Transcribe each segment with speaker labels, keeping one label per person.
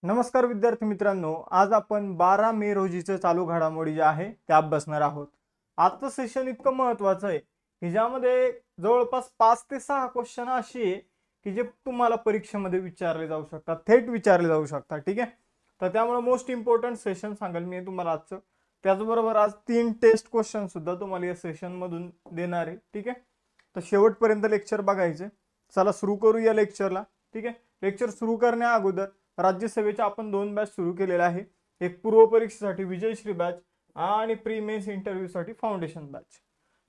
Speaker 1: नमस्कार विद्यार्थी मित्रांनो, आज आपण 12 मे रोजीचं चालू घडामोडी जे आहे ते अभ्यासणार आहोत. आजचं सेशन इतकं महत्त्वाचं आहे की ज्यामध्ये जवळपास 5 ते 6 क्वेश्चन अशी आहे की जे तुम्हाला परीक्षेमध्ये विचारले जाऊ शकतात, थेट विचारले जाऊ शकतात. ठीक आहे, तर त्यामुळे मोस्ट इम्पॉर्टंट सेशन सांगेल मी तुम्हाला आजचं. त्याचबरोबर आज 3 टेस्ट क्वेश्चन सुद्धा तुम्हाला या सेशन मधून देणार आहे. ठीक आहे, तर शेवटपर्यंत लेक्चर बघायचे. चला सुरू करू या लेक्चरला. ठीक आहे, लेक्चर सुरू करण्या अगोदर राज्यसेवेच्या आपण 2 बॅच सुरू केलेल्या आहे. एक पूर्व परीक्षेसाठी विजयश्री बॅच आणि प्री मेन्स इंटरव्ह्यूसाठी फाउंडेशन बॅच.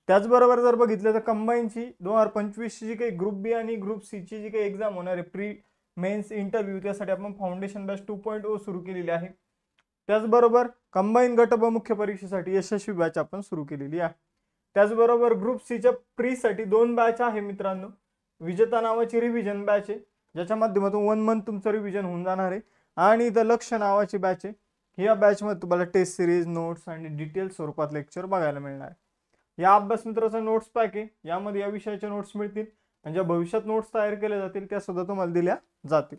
Speaker 1: त्याचबरोबर जर बघितलं तर कंबाईनची 2025 ची जी काही ग्रुप बी आणि ग्रुप सी ची जी काही एक्झाम होणार आहे प्री मेन्स इंटरव्ह्यू, त्यासाठी आपण फाउंडेशन बॅच 2.0 सुरू केलेली आहे. त्याचबरोबर कंबाईन गट ब मुख्य परीक्षेसाठी यशस्वी बॅच आपण सुरू केलेली आहे. त्याचबरोबर ग्रुप सी च्या प्री साठी 2 बॅच आहे मित्रांनो. विजेता नावाची रिव्हिजन बॅच आहे ज्याच्या माध्यमातून 1 मंथ तुमचं रिव्हिजन होऊन जाणार आहे. आणि द लक्ष नावाची बॅच आहे. या बॅच मध्ये तुम्हाला टेस्ट सिरीज, नोट्स आणि डिटेल स्वरूपात लेक्चर बघायला मिळणार आहे. या अभ्यास मित्राचा नोट्स पॅक आहे. यामध्ये या विषयाचे नोट्स मिळतील आणि ज्या भविष्यात नोट्स तयार केल्या जातील त्या सुद्धा तुम्हाला दिल्या जातील.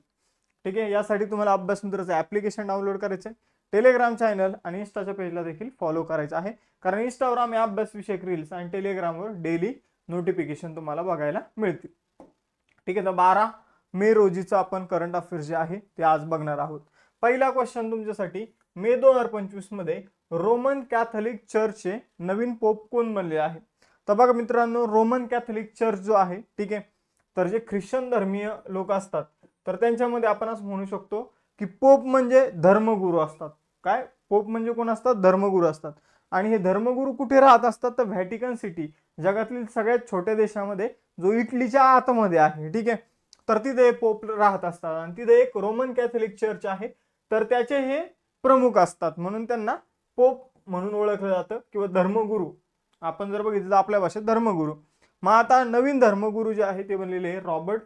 Speaker 1: ठीक आहे, यासाठी तुम्हाला अभ्यास मित्राचं ॲप्लिकेशन डाउनलोड करायचं आहे. टेलिग्राम चॅनल आणि इंस्टाच्या पेजला देखील फॉलो करायचं आहे, कारण इंस्टावर आम्ही अभ्यास विषयक रील्स आणि टेलिग्रामवर डेली नोटिफिकेशन तुम्हाला बघायला मिळतील. ठीक आहे, तर 12 मे रोजीचं आपण करंट अफेअर्स जे आहे ते आज बघणार आहोत. पहिला क्वेश्चन तुमच्यासाठी, मे 2025 मध्ये रोमन कॅथलिक चर्चचे नवीन पोप कोण बनले आहे? तर बघा मित्रांनो, रोमन कॅथलिक चर्च जो आहे, ठीक आहे, तर जे ख्रिश्चन धर्मीय लोक असतात तर त्यांच्यामध्ये आपण असं म्हणू शकतो की पोप म्हणजे धर्मगुरू असतात. काय, पोप म्हणजे कोण असतात? धर्मगुरू असतात. आणि हे धर्मगुरू कुठे राहत असतात? तर व्हॅटिकन सिटी, जगातील सगळ्यात छोट्या देशामध्ये जो इटलीच्या आतमध्ये आहे. ठीक आहे, तर तिथे पोप राहत असतात आणि तिथे एक रोमन कॅथलिक चर्च आहे, तर त्याचे हे प्रमुख असतात, म्हणून त्यांना पोप म्हणून ओळखलं जातं किंवा धर्मगुरू. आपण जर बघितलं आपल्या भाषेत धर्मगुरू. मग आता नवीन धर्मगुरू जे आहे ते बनलेले रॉबर्ट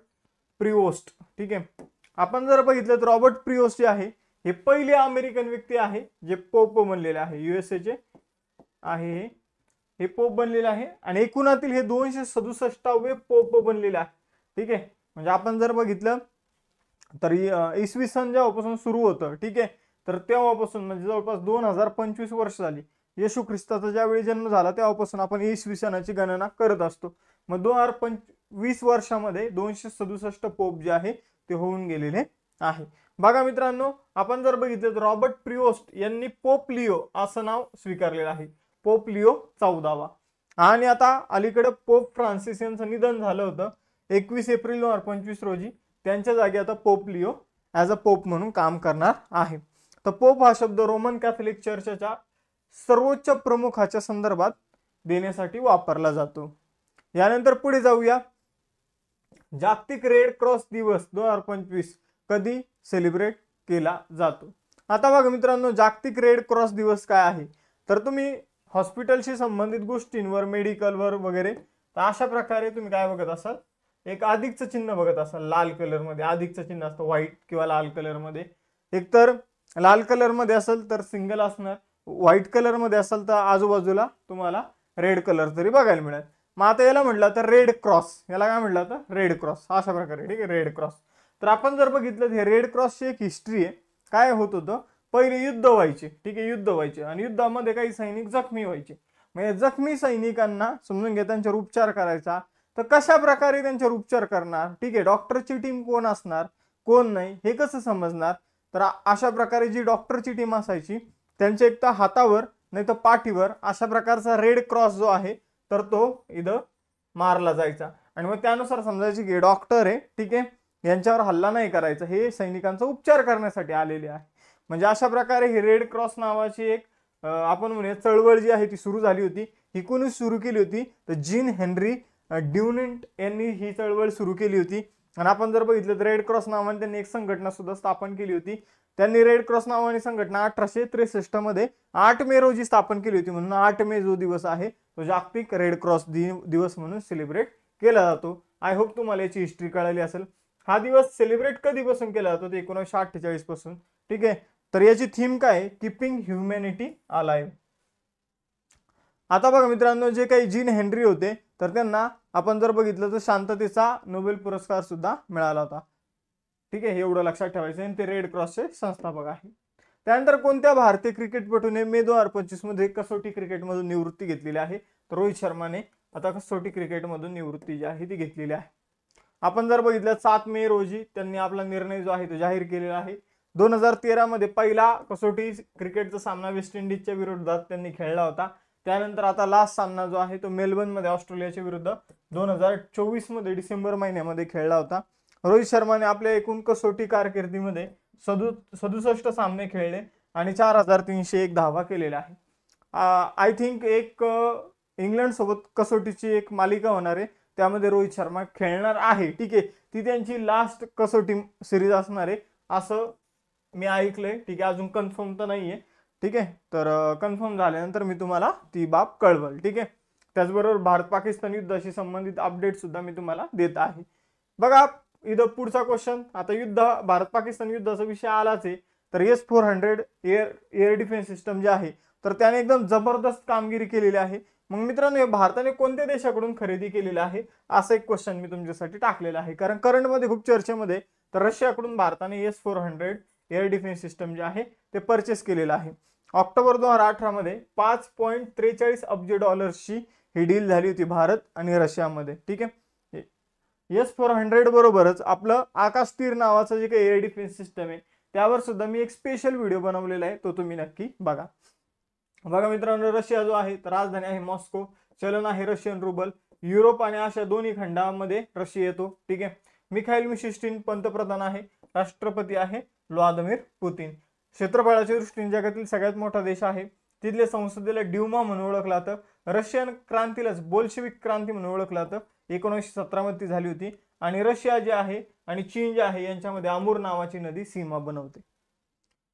Speaker 1: प्रिओस्ट. ठीक आहे, आपण जर बघितलं तर रॉबर्ट प्रिओस्ट जे आहे हे पहिले अमेरिकन व्यक्ती आहे जे पोप बनलेले आहे. युएसए चे आहे हे पोप बनलेले आहे आणि एकूणातील हे 267वे पोप बनलेले आहे. ठीक आहे, म्हणजे आपण जर बघितलं तर इसवी सन जेव्हापासून सुरू होतं, ठीक आहे, तर तेव्हापासून म्हणजे जवळपास 2025 वर्ष झाली. येशू ख्रिस्ताचा ज्यावेळी जन्म झाला तेव्हापासून आपण इसवी सनाची गणना करत असतो. मग 2025 वर्षामध्ये 267 पोप जे आहे ते होऊन गेलेले आहे. बघा मित्रांनो, आपण जर बघितलं तर रॉबर्ट प्रिओस्ट यांनी पोप लिओ असं नाव स्वीकारलेलं आहे, पोप लिओ 14वा. आणि आता अलीकडे पोप फ्रान्सिस यांचं निधन झालं होतं 21 एप्रिल 2025 रोजी. त्यांच्या जागी आता pope Leo as a pope म्हणून काम करणार आहे. तर पोप हा शब्द रोमन कॅथलिक चर्चच्या सर्वोच्च प्रमुखाच्या संदर्भात देण्यासाठी वापरला जातो. यानंतर पुढे जाऊया. जागतिक रेड क्रॉस दिवस 2025 कधी सेलिब्रेट केला जातो? आता बघा मित्रांनो, जागतिक रेड क्रॉस दिवस काय आहे, तर तुम्ही हॉस्पिटलशी संबंधित गोष्टींवर, मेडिकलवर वगैरे, तर अशा प्रकारे तुम्ही काय बघत असाल, एक अधिकचं चिन्ह बघत असाल. लाल कलर मध्ये अधिकचं चिन्ह असतं, व्हाईट किंवा लाल कलर मध्ये. एकतर लाल कलर मध्ये असेल तर सिंगल असणार, व्हाईट कलर मध्ये असेल तर आजूबाजूला तुम्हाला रेड कलर तरी बघायला मिळेल. मग आता याला म्हटलं तर रेड क्रॉस, याला काय म्हटलं तर रेड क्रॉस, अशा प्रकारे. ठीक आहे, रेड क्रॉस. तर आपण जर बघितलं हे रेड क्रॉसची एक हिस्ट्री आहे. काय होत होतं, पहिले युद्ध व्हायचे. ठीक आहे, युद्ध व्हायचे आणि युद्धामध्ये काही सैनिक जखमी व्हायचे. म्हणजे जखमी सैनिकांना समजून घ्या, त्यांच्यावर उपचार करायचा. तर कशा प्रकारे त्यांच्यावर उपचार करणार? ठीक आहे, डॉक्टरची टीम कोण असणार, कोण नाही, हे कसं समजणार? तर अशा प्रकारे जी डॉक्टरची टीम असायची त्यांच्या एक तर हातावर नाही तर पाठीवर अशा प्रकारचा रेड क्रॉस जो आहे तर तो इथं मारला जायचा. आणि मग त्यानुसार समजायचे की डॉक्टर आहे, ठीक आहे, यांच्यावर हल्ला नाही करायचा, हे सैनिकांचा उपचार करण्यासाठी आलेले आहे. म्हणजे अशा प्रकारे ही रेड क्रॉस नावाची एक आपण म्हणूया चळवळ जी आहे ती सुरू झाली होती. ही कोणी सुरू केली होती? तर जीन हेनरी ड्युनेंट यांनी ही चळवळ सुरू केली होती. आणि आपण जर बघितलं तर रेड क्रॉस नावाने त्यांनी एक संघटना सुद्धा स्थापन केली होती. त्यांनी रेड क्रॉस नावाने संघटना 1863 मध्ये 8 मे रोजी स्थापन केली होती. म्हणून 8 मे जो दिवस आहे तो जागतिक रेड क्रॉस दिवस म्हणून सेलिब्रेट केला जातो. आय होप तुम्हाला याची हिस्ट्री कळाली असेल. हा दिवस सेलिब्रेट कधीपासून केला जातो? 1948 पासून. ठीक आहे, तर याची थीम काय आहे? Keeping humanity alive. आता बघा मित्रांनो, जे काही जीन हेनरी होते तर त्यांना आपण जर बघितलं तर शांततेचा नोबेल पुरस्कार सुद्धा मिळाला होता. ठीक आहे, एवढं लक्षात ठेवायचं आणि ते रेड क्रॉसचे संस्थापक आहे. त्यानंतर कोणत्या भारतीय क्रिकेटपटूने मे 2025 मध्ये कसोटी क्रिकेटमधून निवृत्ती घेतलेली आहे? तर रोहित शर्माने आता कसोटी क्रिकेटमधून निवृत्ती जी आहे ती घेतलेली आहे. आपण जर बघितलं 7 मे रोजी त्यांनी आपला निर्णय जो आहे तो जाहीर केलेला आहे. 2013 मध्ये पहिला कसोटी क्रिकेटचा सामना वेस्ट इंडिजच्या विरोधात त्यांनी खेळला होता. त्यानंतर आता लास्ट सामना जो आहे तो मेलबर्न मध्ये ऑस्ट्रेलियाच्या विरुद्ध 2024 मध्ये डिसेंबर महिन्यामध्ये खेळला होता. रोहित शर्माने आपल्या एकूण कसोटी कारकिर्दीमध्ये 67 सामने खेळले आणि 4301 धावा केलेल्या आहे. आय थिंक एक इंग्लंड सोबत कसोटीची एक मालिका होणार आहे, त्यामध्ये रोहित शर्मा खेळणार आहे. ठीक आहे, ती त्यांची लास्ट कसोटी सिरीज असणार आहे असं मी ऐकलंय. ठीक आहे, अजून कन्फर्म तर नाहीये. ठीक आहे, तर कन्फर्म झाल्यानंतर मी तुम्हाला ती बाब कळवल. ठीक आहे, त्याचबरोबर भारत पाकिस्तान युद्धाशी संबंधित अपडेट सुद्धा मी तुम्हाला देत आहे. बघा इथं पुढचा क्वेश्चन, आता युद्ध भारत पाकिस्तान युद्धाचा विषय आलाच आहे, तर S-400 एअर डिफेन्स सिस्टम जे आहे तर त्याने एकदम जबरदस्त कामगिरी केलेली आहे. मग मित्रांनो, भारताने कोणत्या देशाकडून खरेदी केलेला आहे असा एक क्वेश्चन मी तुमच्यासाठी टाकलेला आहे, कारण करंटमध्ये खूप चर्चेमध्ये तर रशियाकडून भारताने S-400 एअर डिफेन्स सिस्टम जे आहे ते परचेस केलेलं आहे. ऑक्टोबर 2018 मध्ये $5.43 अब्ज ही डील झाली होती भारत आणि रशियामध्ये. ठीक आहे, S-400 बरोबरच आपलं आकाश तीर नावाचं जे काही एअर डिफेन्स सिस्टम आहे त्यावर सुद्धा मी एक स्पेशल व्हिडिओ बनवलेला आहे, तो तुम्ही नक्की बघा. बघा मित्रांनो, रशिया जो आहे तर राजधानी आहे मॉस्को, चलन आहे रशियन रुबल, युरोप आणि आशिया दोन्ही खंडामध्ये रशिया येतो. ठीक आहे, मिखाईल मिशिस्टिन पंतप्रधान आहे, राष्ट्रपती आहे व्लादिमीर पुतिन. क्षेत्रफळाच्या दृष्टीने जगातील सगळ्यात मोठा देश आहे. तिथल्या संसदेला ड्यूमा म्हणून ओळखलं जातं. रशियन क्रांतीलाच बोल्शेविक क्रांती म्हणून ओळखलं जातं. 1917 मध्ये ती झाली होती. आणि रशिया जे आहे आणि चीन जे आहे यांच्यामध्ये अमूर नावाची नदी सीमा बनवते.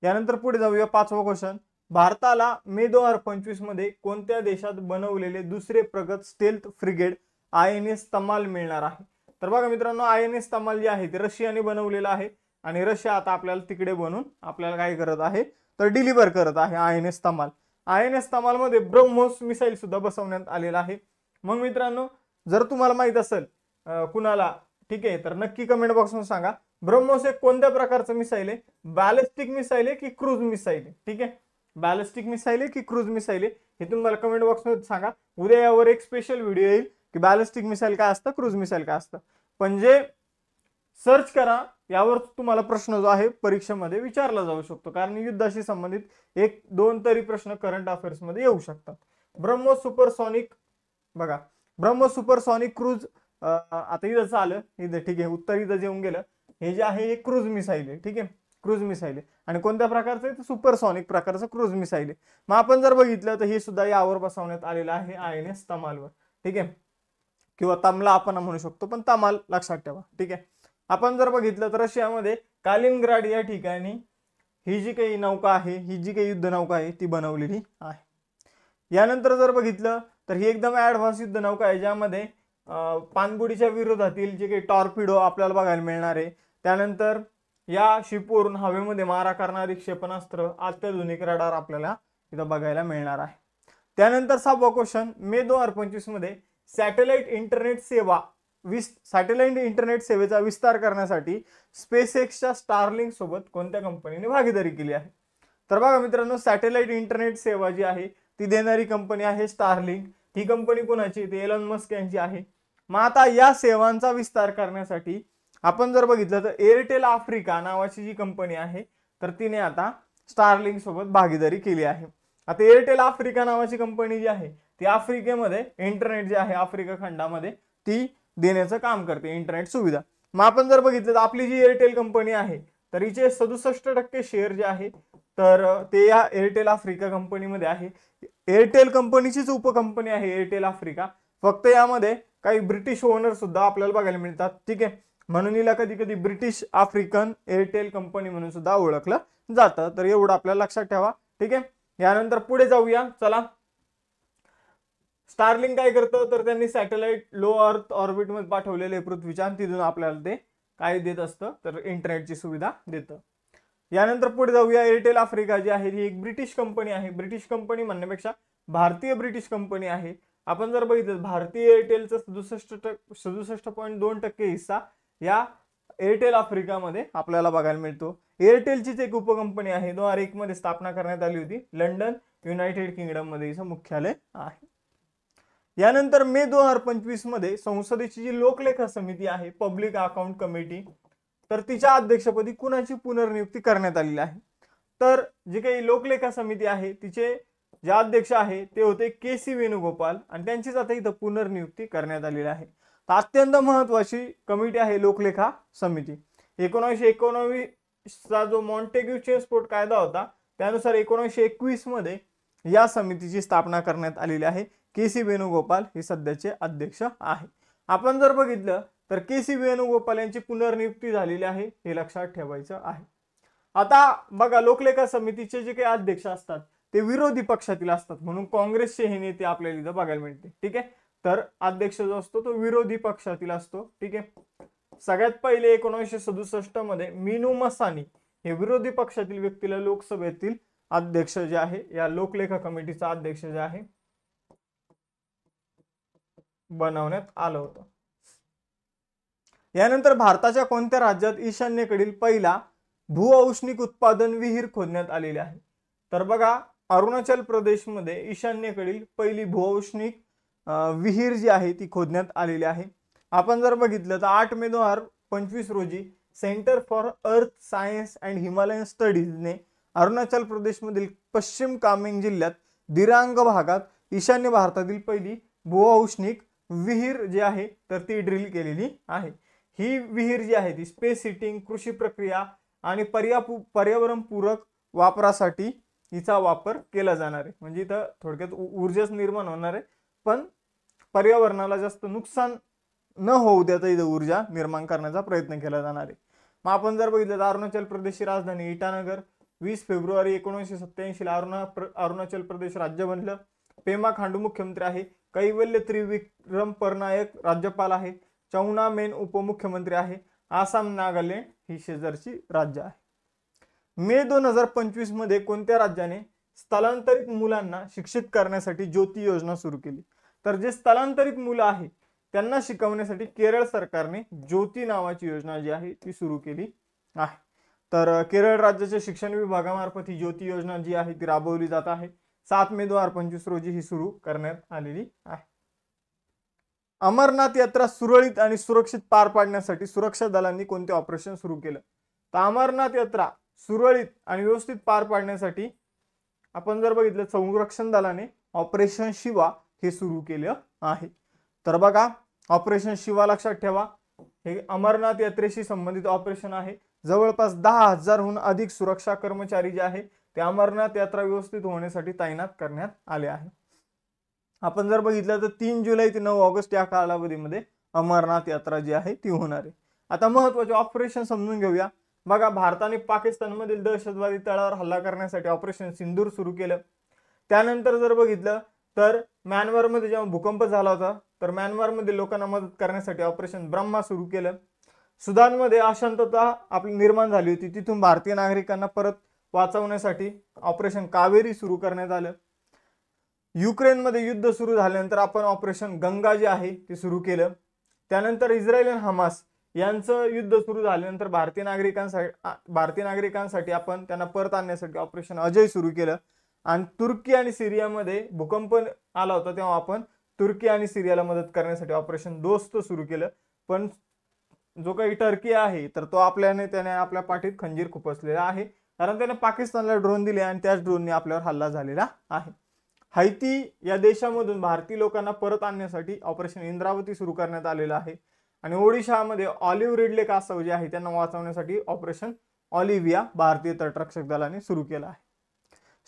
Speaker 1: यानंतर पुढे जाऊया, 5वा क्वेश्चन. भारताला मे 2025 मध्ये कोणत्या देशात बनवलेले दुसरे प्रगत स्टेल्थ फ्रिगेट INS तमाल मिळणार आहे? तर बघा मित्रांनो, INS तमाल जे आहे ते रशियाने बनवलेलं आहे आणि रशिया आता आपल्याला तिकडे बनवून आपल्याला काय करत आहे तर डिलिव्हर करत आहे INS तमाल. INS तमाल मध्ये ब्रह्मोस मिसाईल सुद्धा बसवण्यात आलेला आहे. मग मित्रांनो, जर तुम्हाला माहित असेल कुणाला, ठीक आहे, तर नक्की कमेंट बॉक्समध्ये सांगा. ब्रह्मोस एक कोणत्या प्रकारचं मिसाईल आहे? बॅलिस्टिक मिसाईल आहे की क्रूज मिसाईल आहे? ठीक आहे, बॅलिस्टिक मिसाईल आहे की क्रूज मिसाईल आहे हे तुम्हाला कमेंट बॉक्समध्ये सांगा. उद्या यावर एक स्पेशल व्हिडिओ येईल की बॅलिस्टिक मिसाईल काय असतं, क्रूज मिसाईल काय असतं. म्हणजे सर्च करा, यावर तुम्हाला प्रश्न जो आहे परीक्षेमध्ये विचारला जाऊ शकतो, कारण युद्धाशी संबंधित 1-2 तरी प्रश्न करंट अफेअर्स मध्ये येऊ शकतात. ब्रह्मोस सुपरसॉनिक, बघा ब्रह्मोस सुपरसॉनिक क्रूज, आता इथं आलं इथं, ठीक आहे, उत्तर इथं येऊन गेलं. हे जे आहे हे क्रूज मिसाईल आहे. ठीक आहे, क्रूज मिसाईल आहे आणि कोणत्या प्रकारचं आहे तर सुपरसॉनिक प्रकारचं क्रूज मिसाईल आहे. मग आपण जर बघितलं तर हे सुद्धा यावर बसवण्यात आलेलं आहे INS तमालवर. ठीक आहे, किंवा तमला आपण म्हणू शकतो, पण तमाल लक्षात ठेवा. ठीक आहे, आपण जर बघितलं तर रशियामध्ये कालिनग्राड या ठिकाणी ही जी काही नौका आहे, ही जी काही युद्ध नौका आहे ती बनवलेली आहे. यानंतर जर बघितलं तर ही एकदम ऍडव्हान्स युद्ध नौका आहे, ज्यामध्ये पाणबुडीच्या विरोधातील जे काही टॉर्पिडो आपल्याला बघायला मिळणार आहे. त्यानंतर या शिपवरून हवेमध्ये मारा करणारी क्षेपणास्त्र, अत्याधुनिक रडार आपल्याला इथं बघायला मिळणार आहे. त्यानंतर 6वा क्वेश्चन, मे 2025 मध्ये सॅटेलाइट इंटरनेट सेवेचा विस्तार करण्यासाठी स्पेसएक्सच्या स्टारलिंक सोबत कोणत्या कंपनीने भागीदारी केली आहे? तर बघा मित्रांनो, सॅटेलाइट इंटरनेट सेवा जी आहे ती देणारी कंपनी आहे स्टारलिंक. ही कंपनी कोणाची? ती एलन मस्क यांची आहे. मग आता या सेवांचा विस्तार करण्यासाठी आपण जर बघितलं तर एअरटेल आफ्रिका नावाची जी कंपनी आहे तर तिने आता स्टारलिंक सोबत भागीदारी केली आहे. आता एअरटेल आफ्रिका नावाची कंपनी जी आहे ती आफ्रिकेमध्ये इंटरनेट जे आहे आफ्रिका खंडामध्ये ती देण्याचं काम करते, इंटरनेट सुविधा. मग आपण जर बघितलं तर आपली जी एअरटेल कंपनी आहे तर हिचे 67% शेअर जे आहे तर ते या एअरटेल आफ्रिका कंपनीमध्ये आहे. एअरटेल कंपनीचीच उपकंपनी आहे एअरटेल आफ्रिका, फक्त यामध्ये काही ब्रिटिश ओनर सुद्धा आपल्याला बघायला मिळतात. ठीक आहे, म्हणून हिला कधी कधी ब्रिटिश आफ्रिकन एअरटेल कंपनी म्हणून सुद्धा ओळखलं जातं. तर एवढं आपल्याला लक्षात ठेवा. ठीक आहे, यानंतर पुढे जाऊया. चला, स्टारलिंक काय करतं तर त्यांनी सॅटेलाइट लो अर्थ ऑर्बिट मध्ये पाठवलेले पृथ्वीच्या, तिथून आपल्याला ते काय देत असतं तर इंटरनेटची सुविधा देतं. यानंतर पुढे जाऊया. एअरटेल आफ्रिका जी आहे ही एक ब्रिटिश कंपनी आहे. ब्रिटिश कंपनी म्हणण्यापेक्षा भारतीय ब्रिटिश कंपनी आहे. आपण जर बघितलं भारतीय एअरटेलचा 67.2% हिस्सा या एअरटेल आफ्रिकामध्ये आपल्याला बघायला मिळतो. एअरटेलचीच एक उपकंपनी आहे, 2001 मध्ये स्थापना करण्यात आली होती. लंडन, युनायटेड किंगडम मध्ये हिचं मुख्यालय आहे. यानंतर मे 2025 मध्ये संसदेची जी लोकलेखा समिती आहे, पब्लिक अकाउंट कमिटी, तर तिच्या अध्यक्षपदी कुणाची पुनर्नियुक्ती करण्यात आलेली आहे. तर जी काही लोकलेखा समिती आहे तिचे जे अध्यक्ष आहे ते होते के.सी. वेणुगोपाल आणि त्यांचीच आता इथं पुनर्नियुक्ती करण्यात आलेली आहे. तर अत्यंत महत्वाची कमिटी आहे लोकलेखा समिती. 1919 चा जो मॉन्टेग्यू चेम्स्फोर्ड कायदा होता त्यानुसार 1921 मध्ये या समितीची स्थापना करण्यात आलेली आहे. के.सी. वेणुगोपाल हे सध्याचे अध्यक्ष आहे. आपण जर बघितलं तर के.सी. वेणुगोपाल यांची पुनर्नियुक्ती झालेली आहे, हे लक्षात ठेवायचं आहे. आता बघा, लोकलेखा समितीचे जे काही अध्यक्ष असतात ते विरोधी पक्षातील असतात, म्हणून काँग्रेसचे हे नेते आपल्याला इथं बघायला मिळते. ठीक आहे, तर अध्यक्ष जो असतो तो विरोधी पक्षातील असतो. ठीक आहे, सगळ्यात पहिले 1967 मध्ये मीनू मसानी हे विरोधी पक्षातील व्यक्तीला लोकसभेतील अध्यक्ष जे आहे या लोकलेखा कमिटीचा अध्यक्ष जे आहे बनवण्यात आलं होतं. यानंतर भारताच्या कोणत्या राज्यात ईशान्येकडील पहिला भूऔष्णिक उत्पादन विहीर खोदण्यात आलेली आहे? तर बघा, अरुणाचल प्रदेशमध्ये ईशान्येकडील पहिली भूऔष्णिक विहीर जी आहे ती खोदण्यात आलेली आहे. आपण जर बघितलं तर 8 मे 2025 रोजी centre for earth science and Himalayan स्टडीजने अरुणाचल प्रदेशमधील पश्चिम कामेंग जिल्ह्यात दिरांग भागात ईशान्य भारतातील पहिली भूऔष्णिक विहीर जी आहे तर ती ड्रिल केलेली आहे. ही विहीर जी आहे ती स्पेस हिटिंग, कृषी प्रक्रिया आणि पर्यावरणपूरक वापरासाठी हिचा वापर केला जाणार आहे. म्हणजे इथं थोडक्यात ऊर्जाच निर्माण होणार आहे, पण पर्यावरणाला जास्त नुकसान न होऊ देता इथं ऊर्जा निर्माण करण्याचा प्रयत्न केला जाणार आहे. मग आपण जर बघितलं तर अरुणाचल प्रदेशची राजधानी इटानगर, 20 फेब्रुवारी 1987 ला अरुणाचल प्रदेश राज्य बनलं. पेमा खांडू मुख्यमंत्री आहे. कैवल्य त्रिविक्रम परनायक राज्यपाल आहे. चौना मेन उपमुख्यमंत्री आहे. आसाम, नागालँड ही शेजारची राज्य आहे. मे 2025 मध्ये कोणत्या राज्याने स्थलांतरित मुलांना शिक्षित करण्यासाठी ज्योती योजना सुरू केली? तर जे स्थलांतरित मुलं आहेत त्यांना शिकवण्यासाठी केरळ सरकारने ज्योती नावाची योजना जी आहे ती सुरू केली आहे. तर केरळ राज्याच्या शिक्षण विभागामार्फत ही ज्योती योजना जी आहे ती राबवली जात आहे. 7 मे 2025 रोजी ही सुरू करण्यात आलेली आहे. अमरनाथ यात्रा सुरळीत आणि सुरक्षित पार पाडण्यासाठी सुरक्षा दलांनी कोणते ऑपरेशन सुरू केलं? तर अमरनाथ यात्रा सुरळीत आणि व्यवस्थित पार पाडण्यासाठी आपण जर बघितलं संरक्षण दलाने ऑपरेशन शिवा हे सुरू केलं आहे. तर बघा, ऑपरेशन शिवा लक्षात ठेवा, हे अमरनाथ यात्रेशी संबंधित ऑपरेशन आहे. जवळपास 10,000हून अधिक सुरक्षा कर्मचारी जे आहे ते अमरनाथ यात्रा व्यवस्थित होण्यासाठी तैनात करण्यात आले आहे. आपण जर बघितलं तर 3 जुलै ते 9 ऑगस्ट या कालावधीमध्ये अमरनाथ यात्रा जी आहे ती होणार आहे. आता महत्त्वाचे ऑपरेशन समजून घेऊया. बघा, भारताने पाकिस्तानमधील दहशतवादी तळावर हल्ला करण्यासाठी ऑपरेशन सिंदूर सुरू केलं. त्यानंतर जर बघितलं तर म्यानमारमध्ये जेव्हा भूकंप झाला होता तर म्यानमारमध्ये लोकांना मदत करण्यासाठी ऑपरेशन ब्रह्मा सुरू केलं. सुदानमध्ये अशांतता आपली निर्माण झाली होती, तिथून भारतीय नागरिकांना परत वाचवण्यासाठी ऑपरेशन कावेरी सुरू करण्यात आलं. युक्रेनमध्ये युद्ध सुरू झाल्यानंतर आपण ऑपरेशन गंगा जे आहे ते सुरू केलं. त्यानंतर इस्रायल आणि हमास यांचं युद्ध सुरू झाल्यानंतर भारतीय नागरिकांसाठी आपण त्यांना परत आणण्यासाठी ऑपरेशन अजय सुरू केलं. आणि तुर्की आणि सिरियामध्ये भूकंप आला होता तेव्हा आपण तुर्की आणि सिरियाला मदत करण्यासाठी ऑपरेशन दोस्त सुरू केलं. पण जो काही टर्की आहे तर तो त्याने आपल्या पाठीत खंजीर खुपसलेला आहे, कारण त्याने पाकिस्तानला ड्रोन दिले आणि त्याच ड्रोनने आपल्यावर हल्ला झालेला आहे. हैती या देशामधून भारतीय लोकांना परत आणण्यासाठी ऑपरेशन इंद्रावती सुरू करण्यात आलेलं आहे. आणि ओडिशामध्ये ऑलिव्ह रिडले कासव जे आहे त्यांना वाचवण्यासाठी ऑपरेशन ऑलिव्हिया भारतीय तटरक्षक दलाने सुरू केलं आहे.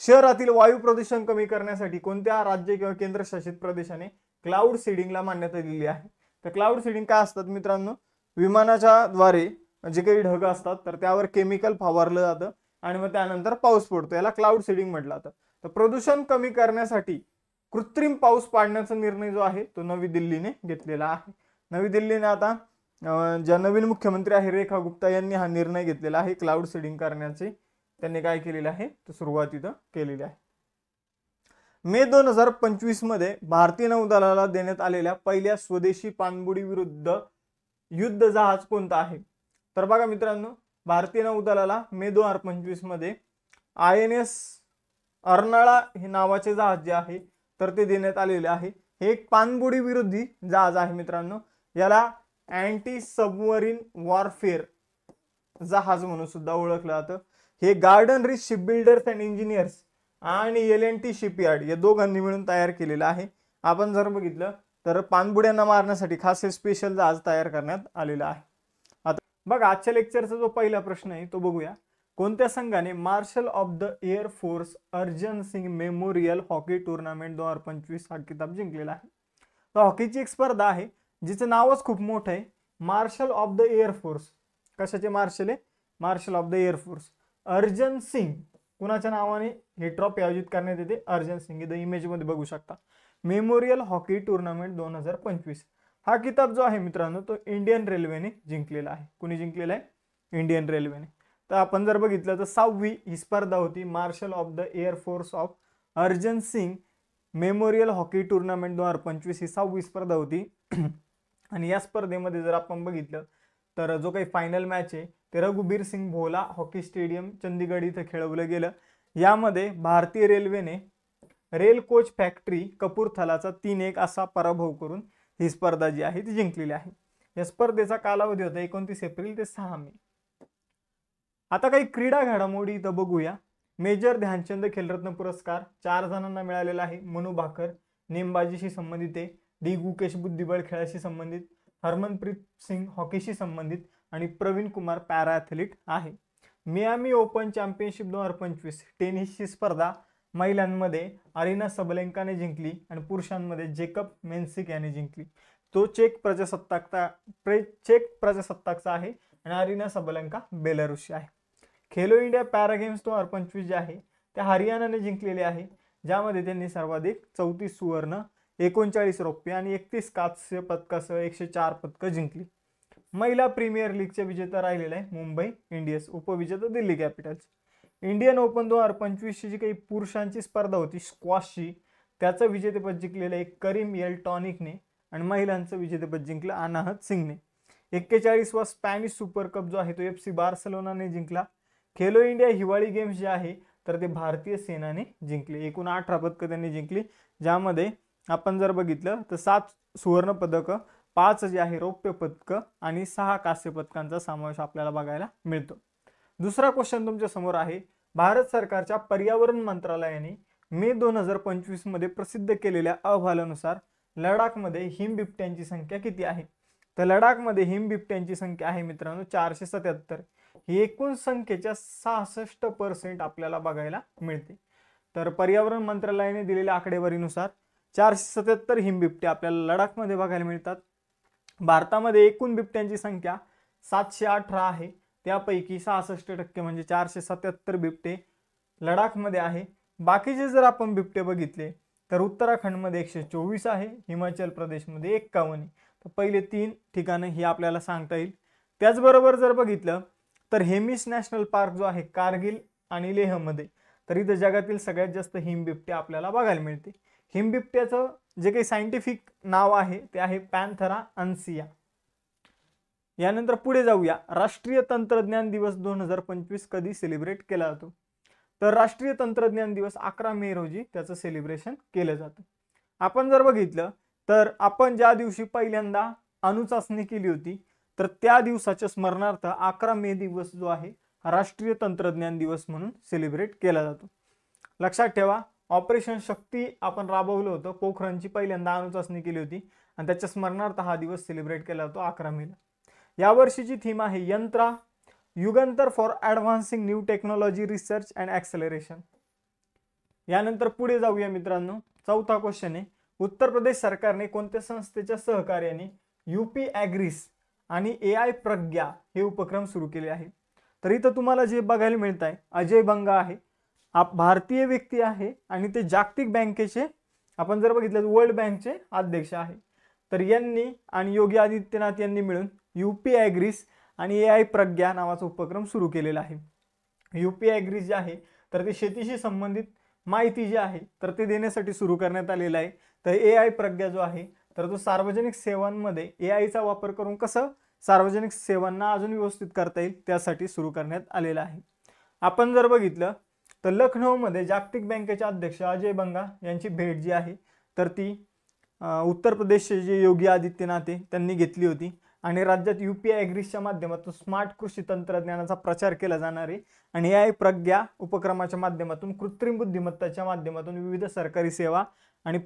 Speaker 1: शहरातील वायू प्रदूषण कमी करण्यासाठी कोणत्या राज्य किंवा केंद्रशासित प्रदेशाने क्लाउड सीडिंगला मान्यता दिली आहे? तर क्लाउड सीडिंग काय असतात मित्रांनो, विमानाच्या द्वारे जे काही ढग असतात तर त्यावर केमिकल फवारलं जातं आणि मग त्यानंतर पाऊस पडतो, याला क्लाउड सीडिंग म्हटलं जातं. तर प्रदूषण कमी करण्यासाठी कृत्रिम पाऊस पाडण्याचा निर्णय जो आहे तो नवी दिल्लीने घेतलेला आहे. नवी दिल्लीने आता ज्या नवीन मुख्यमंत्री आहे रेखा गुप्ता यांनी हा निर्णय घेतलेला आहे क्लाउड सीडिंग करण्याचे. त्यांनी काय केलेलं आहे तर सुरुवात इथं केलेली आहे. मे 2025 मध्ये भारतीय नौदलाला देण्यात आलेल्या पहिल्या स्वदेशी पाणबुडी विरुद्ध युद्ध जहाज कोणतं आहे? तर बघा मित्रांनो, भारतीय नौदलाला मे 2025 मध्ये INS अर्नाळा हे नावाचे जहाज जे आहे तर ते देण्यात आलेले आहे. हे एक पाणबुडी विरोधी जहाज आहे मित्रांनो. याला अँटी सबमरीन वॉरफेअर जहाज म्हणून सुद्धा ओळखलं जातं. हे garden rich shipbuilders and engineers आणि L&T शिपयार्ड या दोघांनी मिळून तयार केलेलं आहे. आपण जर बघितलं तर पाणबुड्यांना मारण्यासाठी खास हे स्पेशल जहाज तयार करण्यात आलेलं आहे. आता बघा, आजच्या लेक्चरचा जो पहिला प्रश्न आहे तो बघूया. कोणत्या संघाने marshal of the air force Arjan Singh memorial hockey tournament 2025 हा किताब जिंकलेला आहे? तर हॉकीची एक स्पर्धा आहे जिचं नावच खूप मोठं आहे, marshal of the air force. कशाचे मार्शल आहे? Marshal of the air force. Arjan Singh कुणाच्या नावाने ही ट्रॉफी आयोजित करण्यात येते? अर्जन सिंग. इथं इमेज मध्ये बघू शकता, मेमोरियल हॉकी टुर्नामेंट 2025. हा किताब जो आहे मित्रांनो तो इंडियन रेल्वेने जिंकलेला आहे. कुणी जिंकलेला आहे? इंडियन रेल्वेने. तर आपण जर बघितलं तर 6वी ही स्पर्धा होती, marshal of the air force of Arjan Singh memorial hockey tournament 2025 ही 6वी स्पर्धा होती. आणि या स्पर्धेमध्ये जर आपण बघितलं तर जो काही फायनल मॅच आहे ते रघुबीर सिंग भोला हॉकी स्टेडियम चंदीगड इथं खेळवलं गेलं. यामध्ये भारतीय रेल्वेने रेल कोच फॅक्टरी कपूरथलाचा 3-1 असा पराभव करून ही स्पर्धा जी आहे ती जिंकलेली आहे. या स्पर्धेचा कालावधी होता 29 एप्रिल ते 6 मे. आता काही क्रीडा घडामोडी इथं बघूया. मेजर ध्यानचंद खेलरत्न पुरस्कार 4 जणांना मिळालेला आहे. मनू भाकर नेमबाजीशी संबंधित आहे, डी गुकेश बुद्धिबळ खेळाशी संबंधित, हरमनप्रीत सिंग हॉकीशी संबंधित आणि प्रवीण कुमार पॅरा ॲथलीट आहे. मियामी ओपन चॅम्पियनशिप 2025 टेनिसची स्पर्धा महिलांमध्ये अरिना सबलेंकाने जिंकली आणि पुरुषांमध्ये जेकब मेन्सिक याने जिंकली. तो चेक प्रजासत्ताकचा आहे आणि अरिना सबलेंका बेलारुसची आहे. खेलो इंडिया पॅरा गेम्स 2025 जे आहे ते हरियाणाने जिंकलेले आहे, ज्यामध्ये त्यांनी सर्वाधिक 34 सुवर्ण, 39 रौप्य आणि 31 कांस्य पदकासह 104 पदकं जिंकली. महिला प्रीमियर लीगचे विजेता राहिलेले आहे मुंबई इंडियन्स, उपविजेता दिल्ली कॅपिटल्स. इंडियन ओपन 2025 ची जी काही पुरुषांची स्पर्धा होती स्क्वॉशची, त्याचं विजेतेपद जिंकलेलं आहे करीम एल टॉनिकने आणि महिलांचं विजेतेपद जिंकलं अनाहत सिंगने. 41वा स्पॅनिश सुपर कप जो आहे तो FC बार्सिलोनाने जिंकला. खेलो इंडिया हिवाळी गेम्स जे आहे तर ते भारतीय सेनाने जिंकले. एकूण 18 पदकं त्यांनी जिंकली, ज्यामध्ये आपण जर बघितलं तर 7 सुवर्ण पदकं, 5 जे आहे रौप्य पदकं आणि 6 कांस्य पदकांचा समावेश आपल्याला बघायला मिळतो. दुसरा क्वेश्चन तुमच्या समोर आहे. भारत सरकारच्या पर्यावरण मंत्रालयाने मे 2025 मध्ये प्रसिद्ध केलेल्या अहवालानुसार लडाखमध्ये हिमबिबट्यांची संख्या किती आहे? तर लडाखमध्ये हिमबिबट्यांची संख्या आहे मित्रांनो 477. ही एकूण संख्येच्या 66% आपल्याला बघायला मिळते. तर पर्यावरण मंत्रालयाने दिलेल्या आकडेवारीनुसार 477 हिमबिबटे आपल्याला लडाखमध्ये बघायला मिळतात. भारतामध्ये एकूण बिबट्यांची संख्या 718 आहे, त्यापैकी 66% म्हणजे 477 बिबटे लडाखमध्ये आहे. बाकीचे जर आपण बिबटे बघितले तर उत्तराखंडमध्ये 124 आहे, हिमाचल प्रदेशमध्ये 51 आहे. तर पहिले 3 ठिकाणं ही आपल्याला सांगता येईल. त्याचबरोबर जर बघितलं तर हेमिस नॅशनल पार्क जो आहे कारगिल आणि लेहमध्ये, तर इथं जगातील सगळ्यात जास्त हिमबिबटे आपल्याला बघायला मिळते. हिमबिबट्याचं जे काही सायंटिफिक नाव आहे ते आहे पॅन्थरा अन्सिया. यानंतर पुढे जाऊया. राष्ट्रीय तंत्रज्ञान दिवस 2025 कधी सेलिब्रेट केला जातो? तर राष्ट्रीय तंत्रज्ञान दिवस 11 मे रोजी त्याचं सेलिब्रेशन केलं जातं. आपण जर बघितलं तर आपण ज्या दिवशी पहिल्यांदा अणुचाचणी केली होती तर त्या दिवसाच्या स्मरणार्थ 11 मे दिवस जो आहे राष्ट्रीय तंत्रज्ञान दिवस म्हणून सेलिब्रेट केला जातो. लक्षात ठेवा, ऑपरेशन शक्ती आपण राबवलं होतं, पोखरणची पहिल्यांदा अणुचाचणी केली होती आणि त्याच्या स्मरणार्थ हा दिवस सेलिब्रेट केला जातो 11 मेला. यावर्षीची थीम आहे Yantra Yugantar for advancing new technology research and acceleration. यानंतर पुढे जाऊया मित्रांनो. चौथा क्वेश्चन आहे. उत्तर प्रदेश सरकारने कोणत्या संस्थेच्या सहकार्याने UP ॲग्रीस आणि AI प्रज्ञा हे उपक्रम सुरू केले आहे? तर इथं तुम्हाला जे बघायला मिळत आहे अजय बंगा आहे, भारतीय व्यक्ती आहे आणि ते जागतिक बँकेचे, आपण जर बघितलं तर वर्ल्ड बँकचे अध्यक्ष आहे. तर यांनी आणि योगी आदित्यनाथ यांनी मिळून UP ॲग्रीस आणि AI प्रज्ञा नावाचा उपक्रम सुरू केलेला आहे. UP ॲग्रीस जे आहे तर ते शेतीशी संबंधित माहिती जी आहे तर ते देण्यासाठी सुरू करण्यात आलेलं आहे. तर AI प्रज्ञा जो आहे तर तो सार्वजनिक सेवांमध्ये AI चा वापर करून कसं सार्वजनिक सेवांना अजून व्यवस्थित करता येईल त्यासाठी सुरू करण्यात आलेला आहे. आपण जर बघितलं तर लखनौमध्ये जागतिक बँकेचे अध्यक्ष अजय बंगा यांची भेट जी आहे तर ती उत्तर प्रदेशचे जे योगी आदित्यनाथ त्यांनी घेतली होती आणि राज्यात UPI ॲग्रीच्या माध्यमातून स्मार्ट कृषी तंत्रज्ञानाचा प्रचार केला जाणार आहे आणि AI प्रज्ञा उपक्रमाच्या माध्यमातून कृत्रिम बुद्धिमत्ताच्या माध्यमातून विविध सरकारी सेवा आणि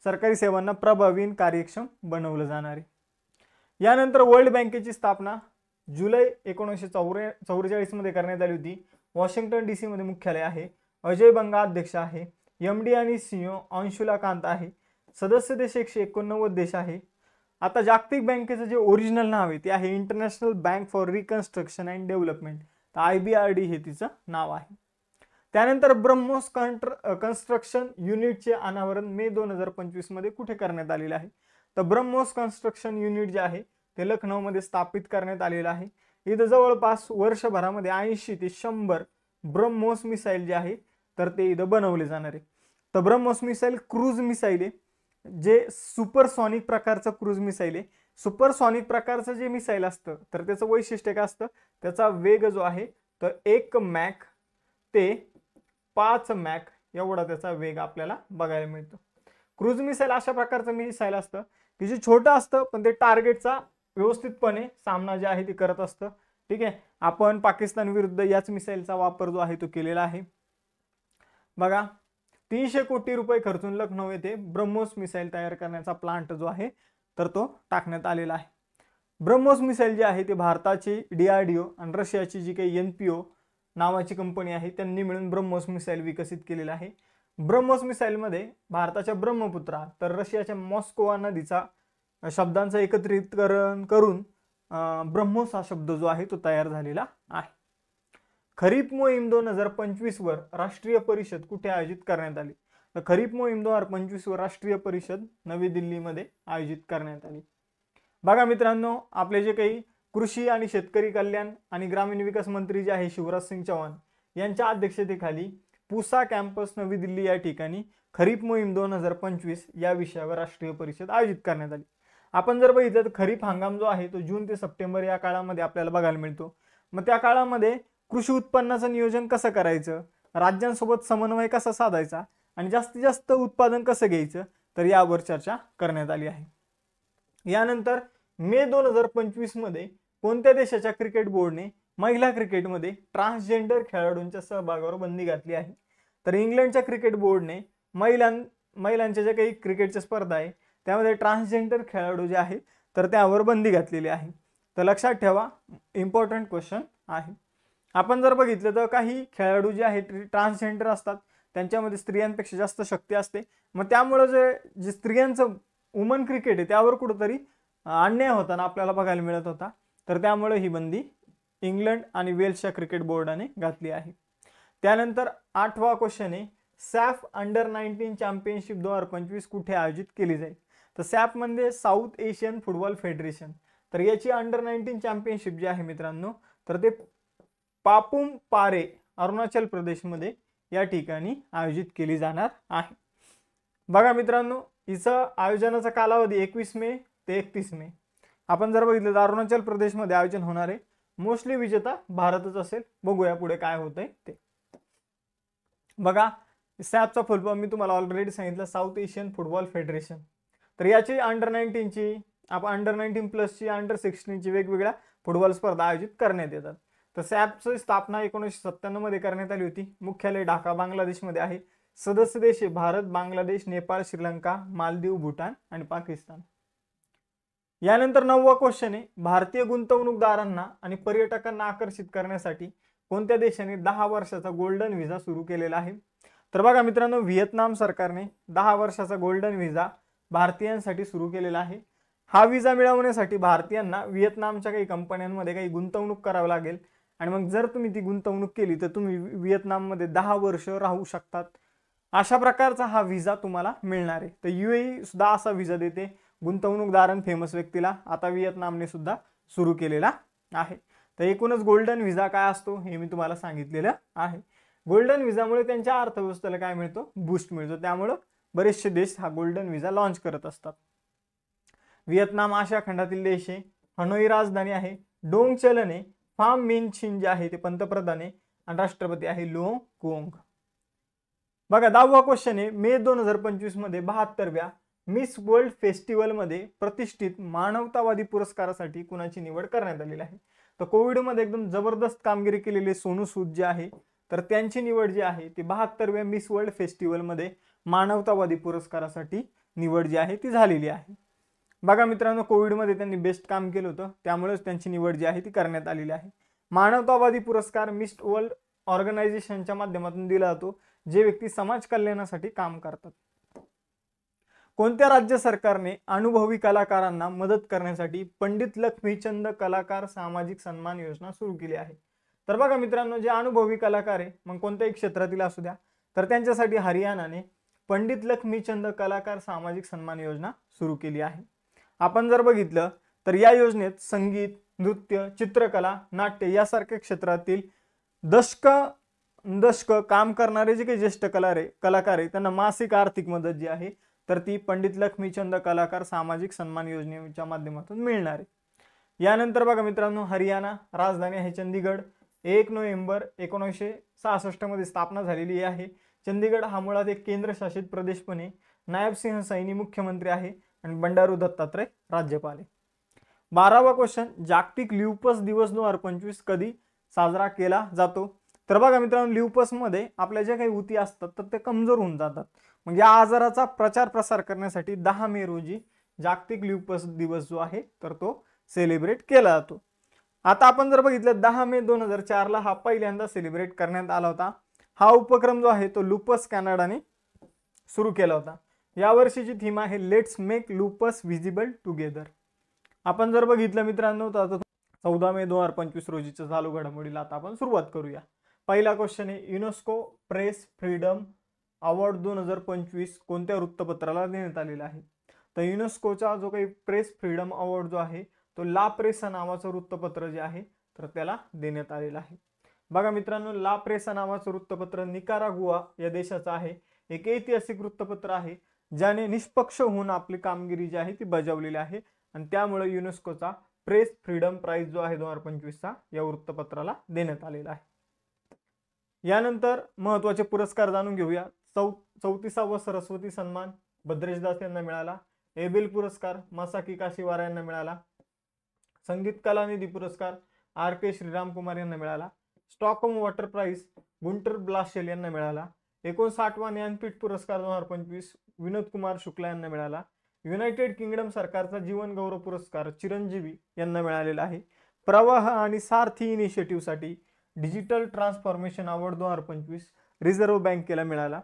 Speaker 1: सरकारी सेवांना प्रभावी आणि कार्यक्षम बनवलं जाणार आहे. यानंतर वर्ल्ड बँकेची स्थापना जुलै 1944 मध्ये करण्यात आली होती. वॉशिंग्टन DC मध्ये मुख्यालय आहे. अजय बंगा अध्यक्ष आहे. MD आणि CEO अंशुला कांत आहे. सदस्य देश 189 देश आहे. आता जागतिक बँकेचं जे ओरिजिनल नाव आहे ते आहे international bank for reconstruction and development, तर IBRD हे तिचं नाव आहे. त्यानंतर ब्रह्मोस कन्स्ट्रक्शन युनिटचे अनावरण मे 2025 मध्ये कुठे करण्यात आलेले आहे? तर ब्रह्मोस कन्स्ट्रक्शन युनिट जे आहे ते लखनौमध्ये स्थापित करण्यात आलेलं आहे. इथं जवळपास वर्षभरामध्ये 80 ते 100 ब्रह्मोस मिसाईल जे आहे तर ते इथं बनवले जाणार आहे. तर ब्रह्मोस मिसाईल क्रूज मिसाईल आहे, जे सुपरसॉनिक प्रकारचं क्रूज मिसाईल आहे. सुपरसॉनिक प्रकारचं जे मिसाईल असतं तर त्याचं वैशिष्ट्य काय असतं, त्याचा वेग जो आहे तर 1 मॅक ते 5 मॅक एवढा त्याचा वेग आपल्याला बघायला मिळतो. क्रूज मिसाईल अशा प्रकारचं मिसाईल असतं की जे छोटं असतं पण ते टार्गेटचा व्यवस्थितपणे सामना जे आहे ते करत असतं. ठीक आहे, आपण पाकिस्तान विरुद्ध याच मिसाईलचा वापर जो आहे तो केलेला आहे. बघा 300 कोटी रुपये खर्चून लखनौ येथे ब्रह्मोस मिसाईल तयार करण्याचा प्लांट जो आहे तर तो टाकण्यात आलेला आहे. ब्रह्मोस मिसाईल जे आहे ते भारताची DRDO आणि रशियाची जी काही NPO नावाची कंपनी आहे त्यांनी मिळून ब्रह्मोस मिसाईल विकसित केलेला आहे. ब्रह्मोस मिसाईलमध्ये भारताच्या ब्रह्मपुत्रा तर रशियाच्या मॉस्कोवा नदीचा शब्दांचं एकत्रितकरण करून ब्रह्मोस हा शब्द जो आहे तो तयार झालेला आहे. खरीप मोहीम 2025 वर राष्ट्रीय परिषद कुठे आयोजित करण्यात आली? तर खरीप मोहीम 2025 वर राष्ट्रीय परिषद नवी दिल्लीमध्ये आयोजित करण्यात आली. बघा मित्रांनो, आपले जे काही कृषी आणि शेतकरी कल्याण आणि ग्रामीण विकास मंत्री जे आहे शिवराज सिंग चौहान यांच्या अध्यक्षतेखाली पुसा कॅम्पस नवी दिल्ली या ठिकाणी खरीप मोहीम 2025 या विषयावर राष्ट्रीय परिषद आयोजित करण्यात आली. आपण जर बघितलं तर खरीप हंगाम जो आहे तो जून ते सप्टेंबर या काळामध्ये आपल्याला बघायला मिळतो. मग त्या काळामध्ये कृषी उत्पन्नाचं नियोजन कसं करायचं, राज्यांसोबत समन्वय कसा साधायचा आणि जास्तीत जास्त उत्पादन कसं घ्यायचं तर यावर चर्चा करण्यात आली आहे. यानंतर मे 2025 मध्ये कोणत्या देशाच्या क्रिकेट बोर्डने महिला क्रिकेटमध्ये ट्रान्सजेंडर खेळाडूंच्या सहभागावर बंदी घातली आहे? तर इंग्लंडच्या क्रिकेट बोर्डने महिलांच्या ज्या काही क्रिकेटच्या स्पर्धा आहे त्यामध्ये ट्रान्सजेंडर खेळाडू जे आहे तर त्यावर बंदी घातलेली आहे. तर लक्षात ठेवा, इम्पॉर्टंट क्वेश्चन आहे. आपण जर बघितलं तर काही खेळाडू जे आहेत ट्रान्सजेंडर असतात त्यांच्यामध्ये स्त्रियांपेक्षा जास्त शक्ती असते. मग त्यामुळे जे स्त्रियांचं वुमन क्रिकेट आहे त्यावर कुठंतरी अन्याय होताना आपल्याला बघायला मिळत होता. तर त्यामुळे ही बंदी इंग्लंड आणि वेल्सच्या क्रिकेट बोर्डाने घातली आहे. त्यानंतर 8वा क्वेश्चन आहे, सॅफ अंडर-19 चॅम्पियनशिप 2025 कुठे आयोजित केली जाईल? तर सॅफ म्हणजे साऊथ एशियन फुटबॉल फेडरेशन. तर याची अंडर-19 चॅम्पियनशिप जी आहे मित्रांनो तर ते पापुम पारे अरुणाचल प्रदेशमध्ये या ठिकाणी आयोजित केली जाणार आहे. बघा मित्रांनो, हिचं आयोजनाचा कालावधी 21 मे ते 31 मे. आपण जर बघितलं तर अरुणाचल प्रदेशमध्ये आयोजन होणार आहे. मोस्टली विजेता भारतच असेल. बघूया पुढे काय होतंय ते. बघा सॅफचा फुल फॉर्म मी तुम्हाला ऑलरेडी सांगितलं, साऊथ एशियन फुटबॉल फेडरेशन. तर याची अंडर-19ची आपण अंडर-19 प्लसची अंडर-16ची वेगवेगळ्या फुटबॉल स्पर्धा आयोजित करण्यात येतात. तर सॅफची स्थापना 1997 मध्ये करण्यात आली होती. मुख्यालय ढाका बांगलादेशमध्ये आहे. सदस्य देश भारत, बांगलादेश, नेपाळ, श्रीलंका, मालदीव, भूटान आणि पाकिस्तान. यानंतर 9वा क्वेश्चन आहे, भारतीय गुंतवणूकदारांना आणि पर्यटकांना आकर्षित करण्यासाठी कोणत्या देशाने 10 वर्षाचा गोल्डन व्हिसा सुरू केलेला आहे? तर बघा मित्रांनो, व्हिएतनाम सरकारने 10 वर्षाचा गोल्डन व्हिसा भारतीयांसाठी सुरू केलेला आहे. हा व्हिसा मिळवण्यासाठी भारतीयांना व्हिएतनामच्या काही कंपन्यांमध्ये काही गुंतवणूक करावी लागेल आणि मग जर तुम्ही ती गुंतवणूक केली तर तुम्ही व्हिएतनाममध्ये 10 वर्ष राहू शकतात. अशा प्रकारचा हा व्हिसा तुम्हाला मिळणार आहे. तर UAE सुद्धा असा व्हिसा देते गुंतवणूकदार आणि फेमस व्यक्तीला. आता व्हिएतनामने सुद्धा सुरू केलेला आहे. तर एकूणच गोल्डन व्हिसा काय असतो हे मी तुम्हाला सांगितलेलं आहे. गोल्डन व्हिसामुळे त्यांच्या अर्थव्यवस्थेला काय मिळतो, बूस्ट मिळतो. त्यामुळे बरेचसे देश हा गोल्डन व्हिसा लॉन्च करत असतात. व्हिएतनाम आशिया खंडातील देश आहे. हनोई राजधानी आहे, डोंग चलन आहे, फाम मिन छिन जे आहे ते पंतप्रधान आहे आणि राष्ट्रपती आहे लुओंग कुओंग. बघा 10वा क्वेश्चन आहे, मे 2025 मध्ये 72व्या मिस वर्ल्ड फेस्टिवल मध्ये प्रतिष्ठित मानवतावादी पुरस्कारासाठी कुणाची निवड करण्यात आलेली आहे. तर कोविड मध्ये एकदम जबरदस्त कामगिरी केलेले सोनू सूद जे आहे तर त्यांची निवड जी आहे ती 72व्या मिस वर्ल्ड फेस्टिवल मध्ये मानवतावादी पुरस्कारासाठी निवड जी आहे ती झालेली आहे. बघा मित्रांनो, कोविडमध्ये त्यांनी बेस्ट काम केलं होतं, त्यामुळेच त्यांची निवड जी आहे ती करण्यात आलेली आहे. मानवतावादी पुरस्कार मिस वर्ल्ड ऑर्गनायझेशनच्या माध्यमातून दिला जातो, जे व्यक्ती समाज कल्याणासाठी काम करतात. कोणत्या राज्य सरकारने अनुभवी कलाकारांना मदत करण्यासाठी पंडित लक्ष्मीचंद कलाकार सामाजिक सन्मान योजना सुरू केली आहे? तर बघा मित्रांनो, जे अनुभवी कलाकार आहे मग कोणत्याही क्षेत्रातील असू द्या तर त्यांच्यासाठी हरियाणाने पंडित लक्ष्मीचंद कलाकार सामाजिक सन्मान योजना सुरू केली आहे. आपण जर बघितलं तर या योजनेत संगीत, नृत्य, चित्रकला, नाट्य यासारख्या क्षेत्रातील दशक काम करणारे जे काही ज्येष्ठ कलाकार आहे त्यांना मासिक आर्थिक मदत जी आहे तर ती पंडित लक्ष्मीचंद कलाकार सामाजिक सन्मान योजनेच्या माध्यमातून मिळणार आहे. यानंतर बघा मित्रांनो, हरियाणा राजधानी आहे चंदीगड. 1 नोव्हेंबर 1966 मध्ये स्थापना झालेली आहे. चंदीगड हा मुळात एक केंद्रशासित प्रदेश पण आहे. नायब सिंह सैनी मुख्यमंत्री आहे आणि बंडारू दत्तात्रय राज्यपाल आहे. 12वा क्वेश्चन, जागतिक ल्युपस दिवस 2025 कधी साजरा केला जातो? तर बघा मित्रांनो, ल्युपस मध्ये आपल्या ज्या काही ऊती असतात तर ते कमजोर होऊन जातात. मग या आजाराचा प्रचार प्रसार करण्यासाठी 10 मे रोजी जागतिक ल्युपस दिवस जो आहे तर तो सेलिब्रेट केला जातो. आता आपण जर बघितलं 10 मे 2004 ला हा पहिल्यांदा सेलिब्रेट करण्यात आला होता. हा उपक्रम जो आहे तो लुपस कॅनडाने सुरू केला होता. या वर्षीची थीम आहे let's make lupus visible together. आपण जर बघितलं मित्रांनो तर 14 मे 2025 रोजीच्या चालू घडामोडीला आता आपण सुरुवात करूया. पहिला क्वेश्चन आहे, युनेस्को प्रेस फ्रीडम अवॉर्ड 2025 कोणत्या वृत्तपत्राला देण्यात आलेला आहे? तर युनेस्कोचा जो काही प्रेस फ्रीडम अवॉर्ड जो आहे तो ला प्रेसा नावाचं वृत्तपत्र जे आहे तर त्याला देण्यात आलेला आहे. बघा मित्रांनो, ला प्रेसा नावाचं वृत्तपत्र निकारागुआ या देशाचं आहे. एक ऐतिहासिक वृत्तपत्र आहे ज्याने निष्पक्ष होऊन आपली कामगिरी जी आहे ती बजावलेली आहे आणि त्यामुळे युनेस्कोचा प्रेस फ्रीडम प्राइज जो आहे 2025 चा या वृत्तपत्राला देण्यात आलेला आहे. यानंतर महत्त्वाचे पुरस्कार जाणून घेऊया. 34वा सरस्वती सन्मान भद्रेश दास यांना मिळाला. एबेल पुरस्कार मासाकी काशीवारा यांना मिळाला. संगीत कलानिधी पुरस्कार RK श्रीराम कुमार यांना मिळाला. स्टॉकहोम वॉटर प्राइज गुंटर ब्लाशेल यांना मिळाला. 59वा ज्ञानपीठ पुरस्कार 2025 विनोद कुमार शुक्ला यांना मिळाला. युनायटेड किंगडम सरकारचा जीवन गौरव पुरस्कार चिरंजीवी यांना मिळालेला आहे. प्रवाह आणि सारथी इनिशिएटिव्हसाठी डिजिटल ट्रान्सफॉर्मेशन अवॉर्ड 2025 रिझर्व्ह बँकेला मिळाला.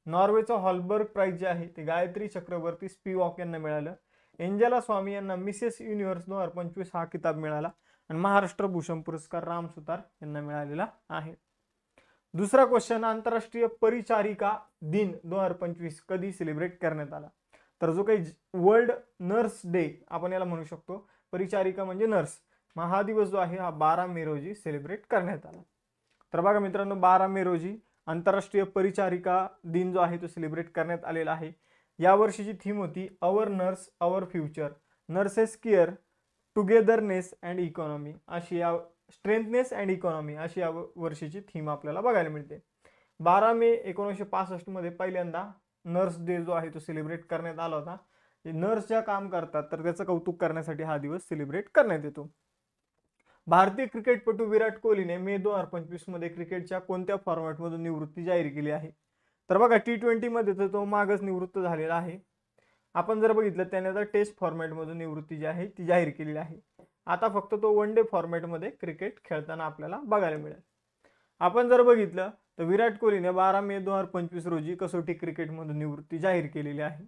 Speaker 1: नॉर्वेचा हॉलबर्ग प्राइज जे आहे ते गायत्री चक्रवर्ती स्पिवॉक यांना मिळालं. एंजेला स्वामी यांना मिसेस युनिव्हर्स 2025 हा किताब मिळाला आणि महाराष्ट्र भूषण पुरस्कार राम सुतार यांना मिळालेला आहे. दुसरा क्वेश्चन, आंतरराष्ट्रीय परिचारिका दिन 2025 कधी सेलिब्रेट करण्यात आला? तर जो काही वर्ल्ड नर्स डे आपण याला म्हणू शकतो, परिचारिका म्हणजे नर्स, हा दिवस जो आहे हा 12 मे रोजी सेलिब्रेट करण्यात आला. तर बघा मित्रांनो, 12 मे रोजी आंतरराष्ट्रीय परिचारिका दिन जो आहे तो सेलिब्रेट करण्यात आलेला आहे. या वर्षीची थीम होती our nurse our future, nurses care togetherness and economy अशी या स्ट्रेंथनेस अँड इकॉनॉमी अशी या वर्षीची थीम आपल्याला बघायला मिळते. 12 मे 1965 मध्ये पहिल्यांदा नर्स डे जो आहे तो सेलिब्रेट करण्यात आला होता. नर्स ज्या काम करतात तर त्याचं कौतुक करण्यासाठी हा दिवस सेलिब्रेट करण्यात येतो. भारतीय क्रिकेटपटू विराट कोहलीने मे 2025 मध्ये क्रिकेटच्या कोणत्या फॉर्मॅटमधून निवृत्ती जाहीर केली आहे? तर बघा T20 मध्ये तर तो मागच निवृत्त झालेला आहे. आपण जर बघितलं त्याने आता टेस्ट फॉर्मॅटमधून निवृत्ती जी आहे ती जाहीर केलेली आहे. आता फक्त तो वन डे फॉर्मॅटमध्ये क्रिकेट खेळताना आपल्याला बघायला मिळेल. आपण जर बघितलं तर विराट कोहलीने 12 मे 2025 रोजी कसोटी क्रिकेटमधून निवृत्ती जाहीर केलेली आहे.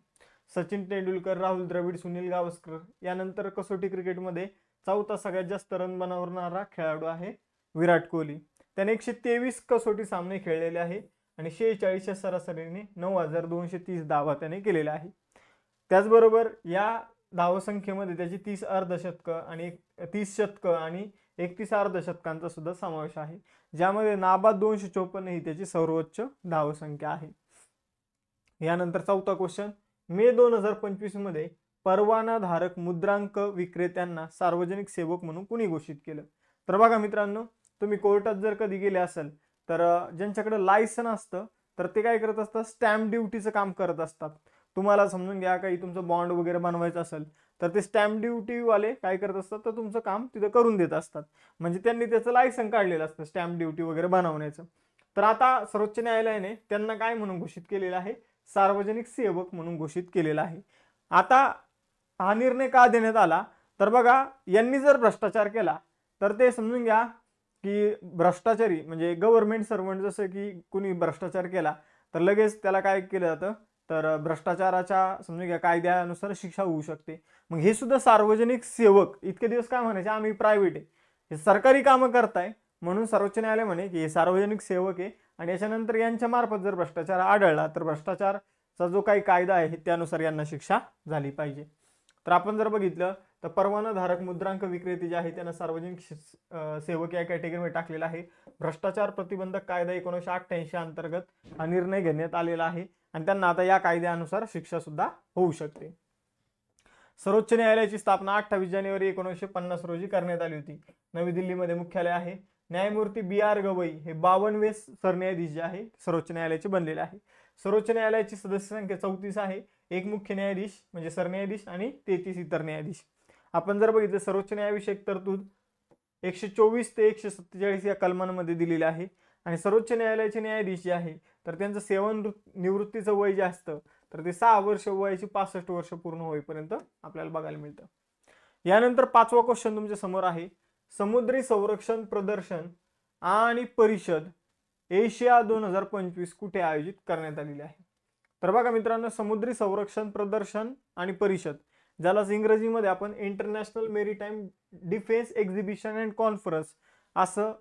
Speaker 1: सचिन तेंडुलकर, राहुल द्रविड, सुनील गावस्कर यानंतर कसोटी क्रिकेटमध्ये चौथा सगळ्यात जास्त रन बनवणारा खेळाडू आहे विराट कोहली. त्याने 123 कसोटी सामने खेळलेले आहे आणि 46 सरासरीने 9230 धावा त्याने केलेल्या आहे. त्याचबरोबर या धावसंख्येमध्ये त्याची 30 अर्धशतकं आणि 30 शतकं आणि 31 अर्धशतकांचा सुद्धा समावेश आहे, ज्यामध्ये नाबाद 254 ही त्याची सर्वोच्च धावसंख्या आहे. यानंतर चौथा क्वेश्चन, मे 2025 मध्ये परवानाधारक मुद्रांक विक्रेत्यांना सार्वजनिक सेवक म्हणून कुणी घोषित केलं? तर बघा मित्रांनो, तुम्ही कोर्टात जर कधी गेले असाल तर ज्यांच्याकडे लायसन असतं तर ते काय करत असतात, स्टॅम्प ड्युटीचं काम करत असतात. तुम्हाला समजून घ्या, काही तुमचं बॉन्ड वगैरे बनवायचं असेल तर ते स्टॅम्प ड्युटी वाले काय करत असतात, तर तुमचं काम तिथं करून देत असतात. म्हणजे त्यांनी त्याचं लायसन काढलेलं असतं स्टॅम्प ड्युटी वगैरे बनवण्याचं. तर आता सर्वोच्च न्यायालयाने त्यांना काय म्हणून घोषित केलेलं आहे, सार्वजनिक सेवक म्हणून घोषित केलेलं आहे. आता हा निर्णय का देण्यात आला, तर बघा, यांनी जर भ्रष्टाचार केला तर ते समजून घ्या की भ्रष्टाचारी म्हणजे गव्हर्नमेंट सर्वंट, जसं की कुणी भ्रष्टाचार केला तर लगेच त्याला काय केलं जातं, तर भ्रष्टाचाराच्या समजून घ्या कायद्यानुसार शिक्षा होऊ शकते. मग हे सुद्धा सार्वजनिक सेवक, इतके दिवस काय म्हणायचे, आम्ही प्रायव्हेट आहे, हे सरकारी कामं करताय, म्हणून सर्वोच्च न्यायालय म्हणे की हे सार्वजनिक सेवक आहे आणि याच्यानंतर यांच्या मार्फत जर भ्रष्टाचार आढळला तर भ्रष्टाचारचा जो काही कायदा आहे त्यानुसार यांना शिक्षा झाली पाहिजे. तर आपण जर बघितलं तर परवानाधारक मुद्रांक विक्रेते जे आहे त्यांना सार्वजनिक सेवक या कॅटेगरीमध्ये टाकलेला आहे. भ्रष्टाचार प्रतिबंधक कायदा 1988 अंतर्गत हा निर्णय घेण्यात आलेला आहे आणि त्यांना आता या कायद्यानुसार शिक्षा सुद्धा होऊ शकते. सर्वोच्च न्यायालयाची स्थापना 28 जानेवारी 1950 रोजी करण्यात आली होती. नवी दिल्लीमध्ये मुख्यालय आहे. न्यायमूर्ती BR गवई हे 52वे सरन्यायाधीश जे आहे सर्वोच्च न्यायालयाचे बनलेले आहे. सर्वोच्च न्यायालयाची सदस्य संख्या 34 आहे. एक मुख्य न्यायाधीश म्हणजे सरन्यायाधीश आणि 33 इतर न्यायाधीश. आपण जर बघितलं सर्वोच्च न्यायाविषयक तरतूद 124 ते 147 या कलमांमध्ये दिलेली आहे. आणि सर्वोच्च न्यायालयाचे न्यायाधीश जे आहे तर त्यांचं सेवानिवृत्तीचं वय जे असतं तर ते 6 वर्ष वयाची 65 वर्ष पूर्ण होईपर्यंत आपल्याला बघायला मिळतं. यानंतर 5वा क्वेश्चन तुमच्या समोर आहे, समुद्री संरक्षण प्रदर्शन आणि परिषद एशिया 2025 कुठे आयोजित करण्यात आलेली आहे? तर बघा मित्रांनो, समुद्री संरक्षण प्रदर्शन आणि परिषद, ज्यालाच इंग्रजीमध्ये आपण international maritime defence exhibition and conference असं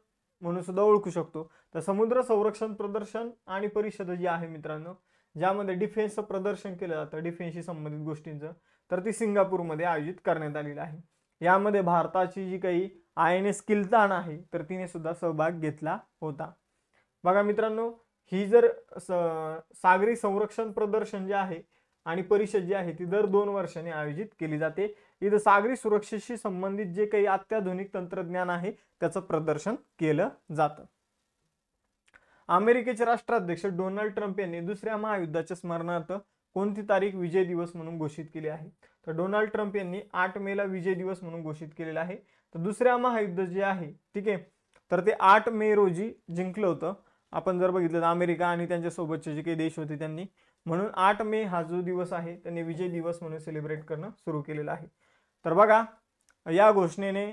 Speaker 1: म्हणून सुद्धा ओळखू शकतो. तर समुद्र संरक्षण प्रदर्शन आणि परिषद जी आहे मित्रांनो, ज्यामध्ये डिफेन्सचं प्रदर्शन केलं जातं, डिफेन्सशी संबंधित गोष्टींचं, तर ती सिंगापूरमध्ये आयोजित करण्यात आलेली आहे. यामध्ये भारताची जी काही INS किल्तान आहे तर तिने सुद्धा सहभाग घेतला होता. बघा मित्रांनो, ही जर सागरी संरक्षण प्रदर्शन जे आहे आणि परिषद जी आहे ती दर 2 वर्षांनी आयोजित केली जाते. इथं सागरी सुरक्षेशी संबंधित जे काही अत्याधुनिक तंत्रज्ञान आहे त्याचं प्रदर्शन केलं जातं. अमेरिकेचे राष्ट्राध्यक्ष डोनाल्ड ट्रम्प यांनी दुसऱ्या महायुद्धाच्या स्मरणार्थ कोणती तारीख विजय दिवस म्हणून घोषित केली आहे? तर डोनाल्ड ट्रम्प यांनी 8 मेला विजय दिवस म्हणून घोषित केलेला आहे. तर दुसऱ्या महायुद्ध जे आहे, ठीक आहे, तर ते 8 मे रोजी जिंकलं होतं. आपण जर बघितलं तर अमेरिका आणि त्यांच्या सोबतचे जे काही देश होते त्यांनी, म्हणून 8 मे हा जो दिवस आहे त्यांनी विजय दिवस म्हणून सेलिब्रेट करणं सुरू केलेलं आहे. तर बघा, या घोषणेने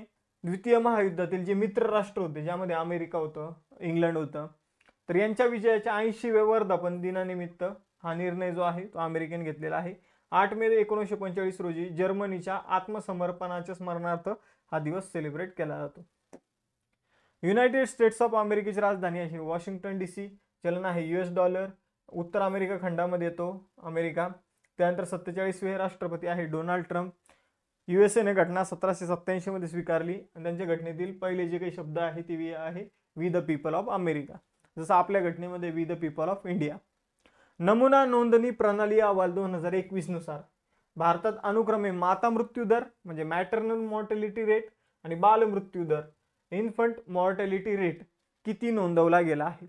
Speaker 1: द्वितीय महायुद्धातील जे मित्र राष्ट्र होते, ज्यामध्ये अमेरिका होतं, इंग्लंड होतं, तर यांच्या विजयाच्या 80व्या वर्धापन दिनानिमित्त हा निर्णय जो आहे तो अमेरिकेने घेतलेला आहे. 8 मे 1945 रोजी जर्मनीच्या आत्मसमर्पणाच्या स्मरणार्थ हा दिवस सेलिब्रेट केला जातो. युनायटेड स्टेट्स ऑफ अमेरिकेची राजधानी आहे वॉशिंग्टन DC. चलन आहे $. उत्तर अमेरिका खंडामध्ये येतो अमेरिका. त्यानंतर 47वे राष्ट्रपती आहे डोनाल्ड ट्रम्प. USA ने घटना 1787 मध्ये स्वीकारली आणि त्यांच्या घटनेतील पहिले जे काही शब्द आहे ते आहे we the people of America, जसं आपल्या घटनेमध्ये we the people of India. नमुना नोंदणी प्रणाली अहवाल 2021 नुसार भारतात अनुक्रमे माता मृत्यू दर म्हणजे मॅटर्नल मॉर्टॅलिटी रेट आणि बाल मृत्यू दर इन्फंट मॉर्टॅलिटी रेट किती नोंदवला गेला आहे?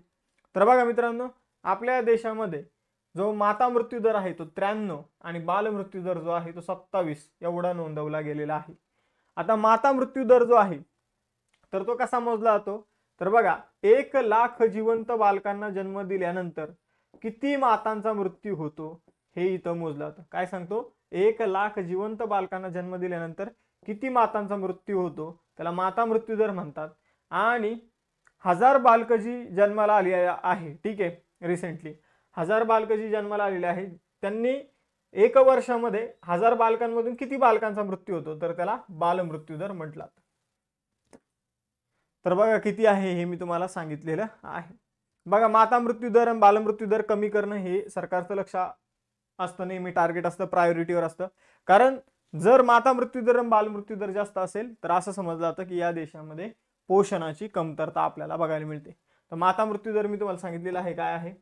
Speaker 1: तर बघा मित्रांनो, आपल्या देशामध्ये जो माता मृत्यू दर आहे तो 93 आणि बाल मृत्यू दर जो आहे तो 27 एवढा नोंदवला गेलेला आहे. आता माता मृत्यू दर जो आहे तर तो कसा मोजला जातो? तर बघा, 1 लाख जिवंत बालकांना जन्म दिल्यानंतर किती मातांचा मृत्यू होतो हे इथं मोजलं जातं. काय सांगतो? 1 लाख जिवंत बालकांना जन्म दिल्यानंतर किती मातांचा मृत्यू होतो त्याला माता मृत्यू दर म्हणतात. आणि 1000 बालकं जी जन्माला आली आहे, ठीक आहे, रिसेंटली 1000 बालकं जी जन्माला आलेली आहे त्यांनी 1 वर्षामध्ये 1000 बालकांमधून किती बालकांचा मृत्यू होतो तर त्याला बाल मृत्यू दर म्हटला. तर बघा किती आहे हे मी तुम्हाला सांगितलेलं आहे. बघा, माता मृत्यू दर आणि बाल मृत्यू दर कमी करणं हे सरकारचं लक्ष असतं, नेहमी टार्गेट असतं, प्रायोरिटीवर असतं. कारण जर माता मृत्यू दर आणि बाल मृत्यू दर जास्त असेल तर असं समजलं जातं की या देशामध्ये पोषणाची कमतरता आपल्याला बघायला मिळते. तर माता मृत्यू दर मी तुम्हाला सांगितलेला आहे काय आहे,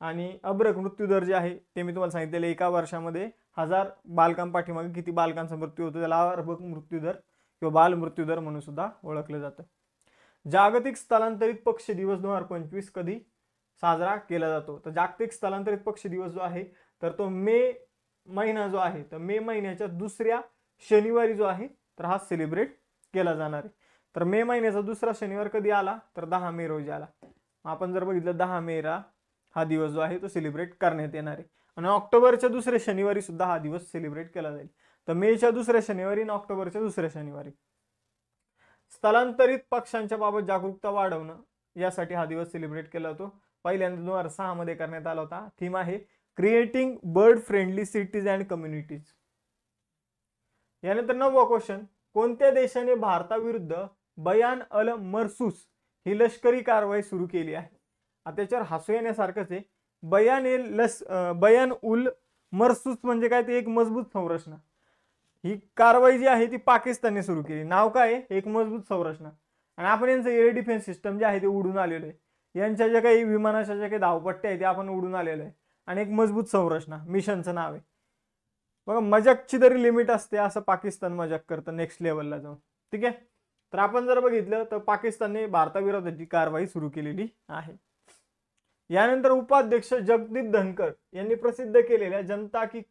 Speaker 1: आणि अब्रक मृत्यू दर जे आहे ते मी तुम्हाला सांगितलेले 1 वर्षामध्ये 1000 बालकां पाठीमागे किती बालकांचा मृत्यू होतो, त्याला अर्भक मृत्यूदर किंवा बाल मृत्यूदर म्हणून सुद्धा ओळखलं जातं. जागतिक स्थलांतरित पक्षी दिवस 2025 कधी साजरा केला जातो? तर जागतिक स्थलांतरित पक्षी दिवस जो आहे तर तो मे महिना जो आहे तर मे महिन्याच्या दुसऱ्या शनिवारी जो आहे तर हा सेलिब्रेट केला जाणार आहे. तर मे महिन्याचा दुसरा शनिवार कधी आला तर 10 मे रोजी आला. आपण जर बघितलं 10 मेला हा दिवस जो आहे तो सेलिब्रेट करण्यात येणार आहे. आणि ऑक्टोबरच्या दुसऱ्या शनिवारी सुद्धा हा दिवस सेलिब्रेट केला जाईल. तर मेच्या दुसऱ्या शनिवारी आणि ऑक्टोबरच्या दुसऱ्या शनिवारी. स्थलांतरित पक्ष्यांच्या बाबत जागरूकता वाढवणं यासाठी हा दिवस सेलिब्रेट केला जातो. पहिल्यांदा 2006 मध्ये करण्यात आला होता. थीम आहे creating bird friendly cities and communities. यानंतर 9वा क्वेश्चन, कोणत्या देशाने भारताविरुद्ध बयान अल मरसूस ही लष्करी कारवाई सुरू केली आहे? आता त्याच्यावर हसू येण्यासारखंच आहे. बयान उल मरसूस म्हणजे काय, ते एक मजबूत संरचना. ही कारवाई जी आहे ती पाकिस्तानने सुरू केली. नाव काय आहे? एक मजबूत संरचना. आणि आपण यांचं एअर डिफेन्स सिस्टम जे आहे ते उडून आलेलं आहे. यांच्या ज्या काही विमानाच्या ज्या काही धावपट्ट्या आहेत ते आपण उडून आलेलं आहे. आणि एक मजबूत संरचना मिशनचं नाव आहे. बघा, मजाकची तरी लिमिट असते, असं पाकिस्तान मजाक करतं नेक्स्ट लेवलला जाऊन. ठीक आहे. तर आपण जर बघितलं तर पाकिस्तानने भारताविरोधाची कारवाई सुरू केलेली आहे. यानंतर उपाध्यक्ष जगदीप धनकर यांनी प्रसिद्ध केलेल्या जनता की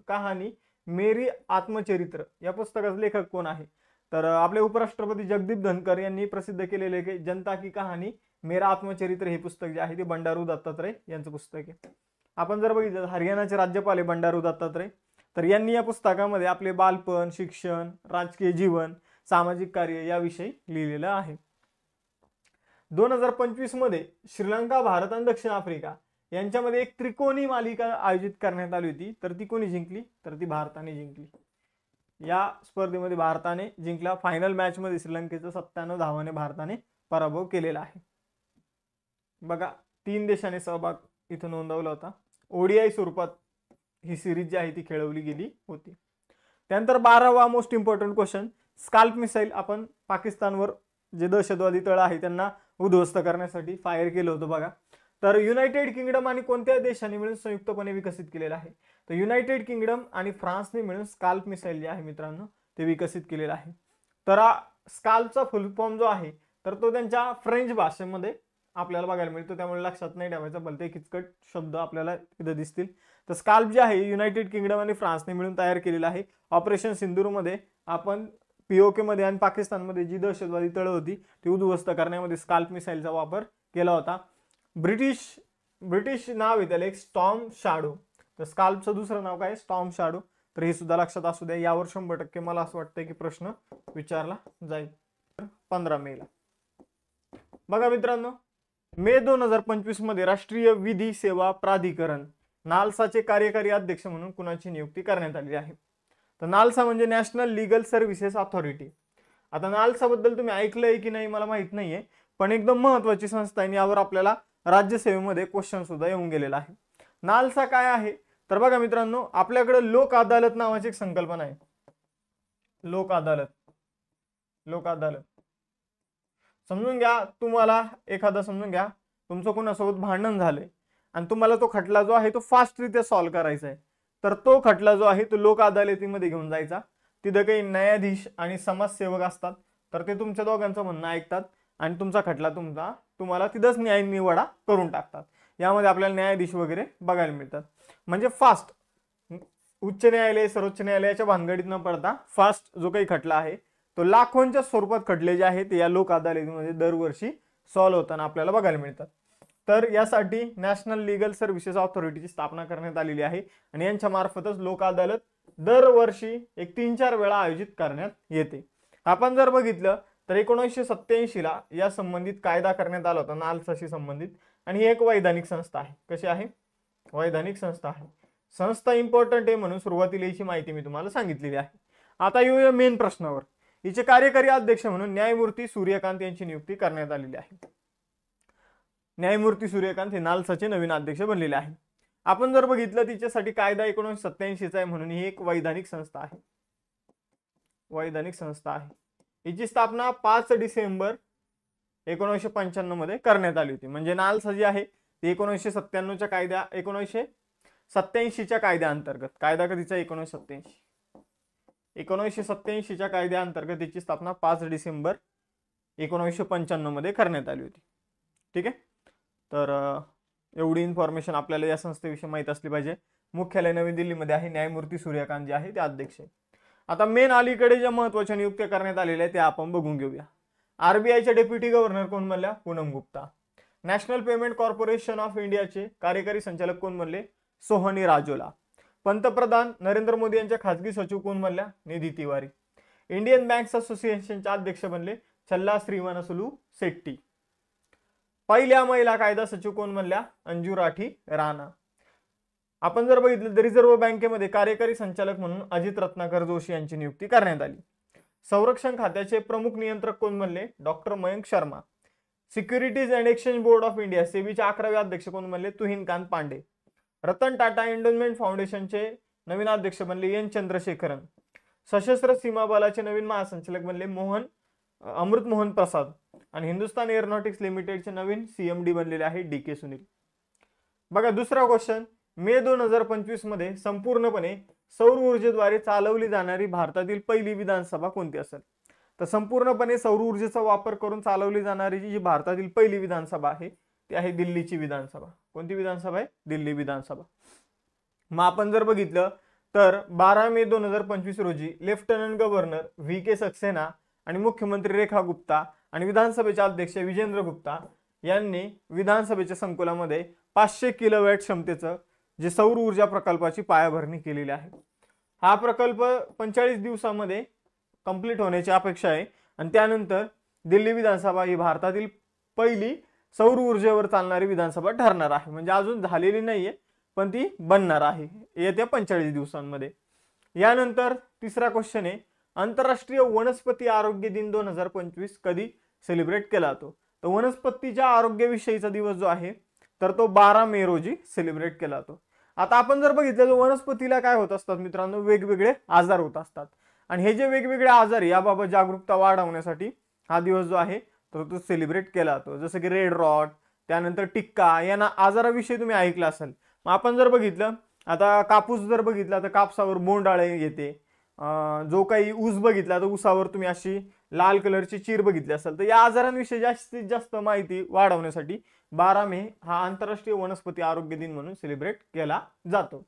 Speaker 1: कहाणी मेरी आत्मचरित्र या पुस्तकाचे लेखक कोण आहे? तर आपले उपराष्ट्रपती जगदीप धनकर यांनी प्रसिद्ध केलेले जनता की कहाणी मेरा आत्मचरित्र हे पुस्तक जे आहे ते बंडारू दत्तात्रय यांचं पुस्तक आहे. आपण जर बघितलं हरियाणाचे राज्यपाल आहे बंडारू दत्तात्रय. तर यांनी या पुस्तकामध्ये आपले बालपण, शिक्षण, राजकीय जीवन, सामाजिक कार्य याविषयी लिहिलेलं आहे. 2025 मध्ये श्रीलंका, भारत आणि दक्षिण आफ्रिका यांच्यामध्ये एक त्रिकोणी मालिका आयोजित करण्यात आली होती. तर ती कोणी जिंकली? तर ती भारताने जिंकली. या स्पर्धेमध्ये भारताने जिंकला. फायनल मॅच मध्ये श्रीलंकेचा 97 धावाने भारताने पराभव केलेला आहे. बघा, 3 देशांनी सहभाग इथं नोंदवला होता. ओडीआय स्वरूपात ही सिरीज जी आहे ती खेळवली गेली होती. त्यानंतर 12वा most important question, scalp missile आपण पाकिस्तानवर जे दहशतवादी तळ आहे त्यांना उद्ध्वस्त करण्यासाठी फायर केलं होतं. बघा, तर युनायटेड किंगडम आणि कोणत्या देशांनी मिळून संयुक्तपणे विकसित केलेलं आहे? तर युनायटेड किंगडम आणि फ्रान्सने मिळून स्काल्प मिसाईल जे आहे मित्रांनो ते विकसित केलेलं आहे. तर स्काल्पचा फुल फॉर्म जो आहे तर तो त्यांच्या फ्रेंच भाषेमध्ये आपल्याला बघायला मिळतो, त्यामुळे लक्षात नाही ठेवायचं, भलते किचकट शब्द आपल्याला इथं दिसतील. तर स्काल्प जे आहे युनायटेड किंगडम आणि फ्रान्सने मिळून तयार केलेलं आहे. ऑपरेशन सिंदूरमध्ये आपण POK मध्ये आणि पाकिस्तानमध्ये जी दहशतवादी तळं होती ती उद्ध्वस्त करण्यामध्ये स्काल्प मिसाईलचा वापर केला होता. ब्रिटिश नाव आहे त्याला एक स्टॉर्म शॅडो. तर स्काल्पचं दुसरं नाव काय? Storm shadow. तर हे सुद्धा लक्षात असू द्या. यावर 100% मला असं वाटतं की प्रश्न विचारला जाईल. 15 मेला. बघा मित्रांनो, मे 2025 मध्ये राष्ट्रीय विधी सेवा प्राधिकरण नालसाचे कार्यकारी अध्यक्ष म्हणून कुणाची नियुक्ती करण्यात आली आहे? तर नालसा म्हणजे नॅशनल लीगल सर्व्हिसेस अथॉरिटी. आता नालसा बद्दल तुम्ही ऐकलंय की नाही मला माहित नाहीये, पण एकदम महत्वाची संस्था आहे. यावर आपल्याला राज्यसेवेमध्ये क्वेश्चन सुद्धा येऊन गेलेला आहे. नालसा काय आहे? तर बघा मित्रांनो, आपल्याकडे लोक अदालत नावाची एक संकल्पना आहे. लोक अदालत. समजून घ्या, तुम्हाला एखादा समजून घ्या तुमचं कोणासोबत भांडण झालंय आणि तुम्हाला तो खटला जो आहे तो फास्टरित्या सॉल्व्ह करायचा आहे. तर तो खटला जो आहे तो लोक अदालतीमध्ये घेऊन जायचा. तिथं काही न्यायाधीश आणि समाजसेवक असतात. तर ते तुमच्या दोघांचं म्हणणं ऐकतात आणि तुमचा खटला तुम्हाला तिथंच न्याय निवाडा करून टाकतात. यामध्ये आपल्याला न्यायाधीश वगैरे बघायला मिळतात. म्हणजे फास्ट उच्च न्यायालय, सर्वोच्च न्यायालयाच्या भानगडीत न पडता फास्ट जो काही खटला आहे तो लाखोंच्या स्वरूपात खटले जे आहेत या लोक अदालतीमध्ये दरवर्षी सॉल्व्ह होताना आपल्याला बघायला मिळतात. तर यासाठी नॅशनल लीगल सर्व्हिसेस अथॉरिटीची स्थापना करण्यात आलेली आहे आणि यांच्या मार्फतच लोक अदालत दरवर्षी एक 3-4 वेळा आयोजित करण्यात येते. आपण जर बघितलं तर 1987 ला या संबंधित कायदा करण्यात आला होता नालसाशी संबंधित. आणि ही एक वैधानिक संस्था आहे. कशी आहे? वैधानिक संस्था आहे. संस्था इम्पॉर्टंट आहे म्हणून सुरुवातीला याची माहिती मी तुम्हाला सांगितलेली आहे. आता येऊया मेन प्रश्नावर. हिचे कार्यकारी अध्यक्ष म्हणून न्यायमूर्ती सूर्यकांत यांची नियुक्ती करण्यात आलेली आहे. न्यायमूर्ती सूर्यकांत हे नालसाचे नवीन अध्यक्ष बनलेले आहे. आपण जर बघितलं तिच्यासाठी कायदा 1987 चा आहे म्हणून ही एक वैधानिक संस्था आहे. वैधानिक संस्था आहे. हिची स्थापना 5 डिसेंबर 1995 मध्ये करण्यात आली होती. म्हणजे नालसा जी आहे ती 1997 च्या कायद्या 1987च्या कायद्याअंतर्गत. कायदा कधीचा? 1987. 1987च्या कायद्याअंतर्गत याची स्थापना 5 डिसेंबर 1995 मध्ये करण्यात आली होती. ठीक आहे. तर एवढी इन्फॉर्मेशन आपल्याला या संस्थेविषयी माहित असली पाहिजे. मुख्यालय नवी दिल्लीमध्ये आहे. न्यायमूर्ती सूर्यकांत जे आहे ते अध्यक्ष आहे. आता मेन अलीकडे ज्या महत्त्वाच्या नियुक्त्या करण्यात आलेल्या आहेत त्या आपण बघून घेऊया. आरबीआयचे डेप्युटी गव्हर्नर कोण म्हणल्या? Poonam Gupta. National payment corporation of इंडियाचे कार्यकारी संचालक कोण म्हणले? सोहनी राजोला. पंतप्रधान नरेंद्र मोदी यांच्या खासगी सचिव कोण म्हणल्या? निधी तिवारी. इंडियन बँक्स असोसिएशनचे अध्यक्ष बनले छल्ला श्रीवानसुलू शेट्टी. पहिल्या महिला कायदा सचिव कोण म्हणल्या? अंजू राठी राणा. आपण जर बघितलं तर रिझर्व्ह बँकेमध्ये कार्यकारी संचालक म्हणून अजित रत्नाकर जोशी यांची नियुक्ती करण्यात आली. संरक्षण खात्याचे प्रमुख नियंत्रक कोण म्हणले? Doctor Mayank Sharma. Securities and exchange board of India सेबीचे 11वे अध्यक्ष कोण म्हणले? तुहिनकांत पांडे. रतन टाटा एंडोमेंट फाउंडेशनचे नवीन अध्यक्ष बनले एन चंद्रशेखरन. सशस्त्र सीमा बलाचे नवीन महासंचालक बनले अमृत मोहन प्रसाद. आणि हिंदुस्तान एरोनॉटिक्स लिमिटेडचे नवीन सीएमडी बनलेले आहे डी.के. सुनील. बघा दुसरा क्वेश्चन, मे 2025 मध्ये संपूर्णपणे सौर ऊर्जेद्वारे चालवली जाणारी भारतातील पहिली विधानसभा कोणती असेल? तर संपूर्णपणे सौर ऊर्जेचा वापर करून चालवली जाणारी जी भारतातील पहिली विधानसभा आहे ती आहे दिल्लीची विधानसभा. कोणती विधानसभा आहे? दिल्ली विधानसभा. मग आपण जर बघितलं तर 12 मे 2025 रोजी लेफ्टनंट गव्हर्नर व्ही.के. सक्सेना आणि मुख्यमंत्री रेखा गुप्ता आणि विधानसभेचे अध्यक्ष विजेंद्र गुप्ता यांनी विधानसभेच्या संकुलामध्ये 500 किलोवॅट क्षमतेचं जे सौर ऊर्जा प्रकल्पाची पायाभरणी केलेली आहे. हा प्रकल्प 45 दिवसांमध्ये कंप्लीट होण्याची अपेक्षा आहे आणि त्यानंतर दिल्ली विधानसभा ही भारतातील पहिली सौर ऊर्जेवर चालणारी विधानसभा ठरणार आहे. म्हणजे अजून झालेली नाहीये पण ती बनणार आहे येत्या 45 दिवसांमध्ये. यानंतर तिसरा क्वेश्चन आहे, आंतरराष्ट्रीय वनस्पती आरोग्य दिन 2025 कधी सेलिब्रेट केला जातो? तर वनस्पतीच्या आरोग्याविषयीचा दिवस जो आहे तर तो 12 मे रोजी सेलिब्रेट केला जातो. आता आपण जर बघितलं तर वनस्पतीला काय होत असतात मित्रांनो? वेगवेगळे आजार होत असतात आणि हे जे वेगवेगळे आजार याबाबत जागरूकता वाढवण्यासाठी हा दिवस जो आहे तर तो सेलिब्रेट केला जातो. जसं की रेड रॉट, त्यानंतर टिक्का, या आजाराविषयी तुम्ही ऐकलं असेल. मग आपण जर बघितलं आता कापूस जर बघितला तर कापसावर बोंडाळे येते. जो काही ऊस बघितला तर ऊसावर तुम्ही अशी लाल कलरची चीर बघितली असेल. तर या आजारांविषयी जास्तीत जास्त माहिती वाढवण्यासाठी 12 मे हा आंतरराष्ट्रीय वनस्पती आरोग्य दिन म्हणून सेलिब्रेट केला जातो.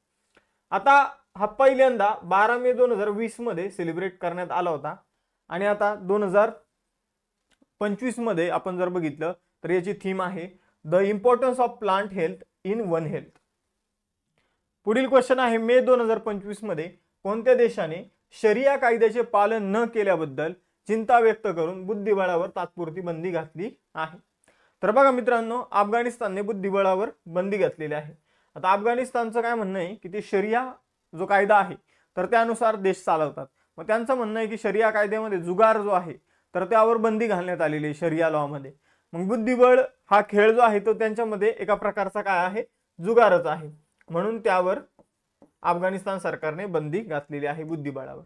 Speaker 1: आता हा पहिल्यांदा 12 मे 2020 मध्ये सेलिब्रेट करण्यात आला होता आणि आता 2025 मध्ये आपण जर बघितलं तर याची थीम आहे the importance of plant health in one health. पुढील क्वेश्चन आहे, मे 2025 मध्ये कोणत्या देशाने शरिया कायद्याचे पालन न केल्याबद्दल चिंता व्यक्त करून बुद्धिबळावर तात्पुरती बंदी घातली आहे? तर बघा मित्रांनो, अफगाणिस्तानने बुद्धिबळावर बंदी घातलेली आहे. आता अफगाणिस्तानचं काय म्हणणं आहे की ते शरिया जो कायदा आहे तर त्यानुसार देश चालवतात. मग त्यांचं म्हणणं आहे की शरिया कायद्यामध्ये जुगार जो आहे तर त्यावर बंदी घालण्यात आलेली आहे शरिया लॉ मध्ये. मग बुद्धिबळ हा खेळ जो आहे तो त्यांच्यामध्ये एका प्रकारचा काय आहे? जुगारच आहे. म्हणून त्यावर अफगाणिस्तान सरकारने बंदी घातलेली आहे बुद्धिबळावर.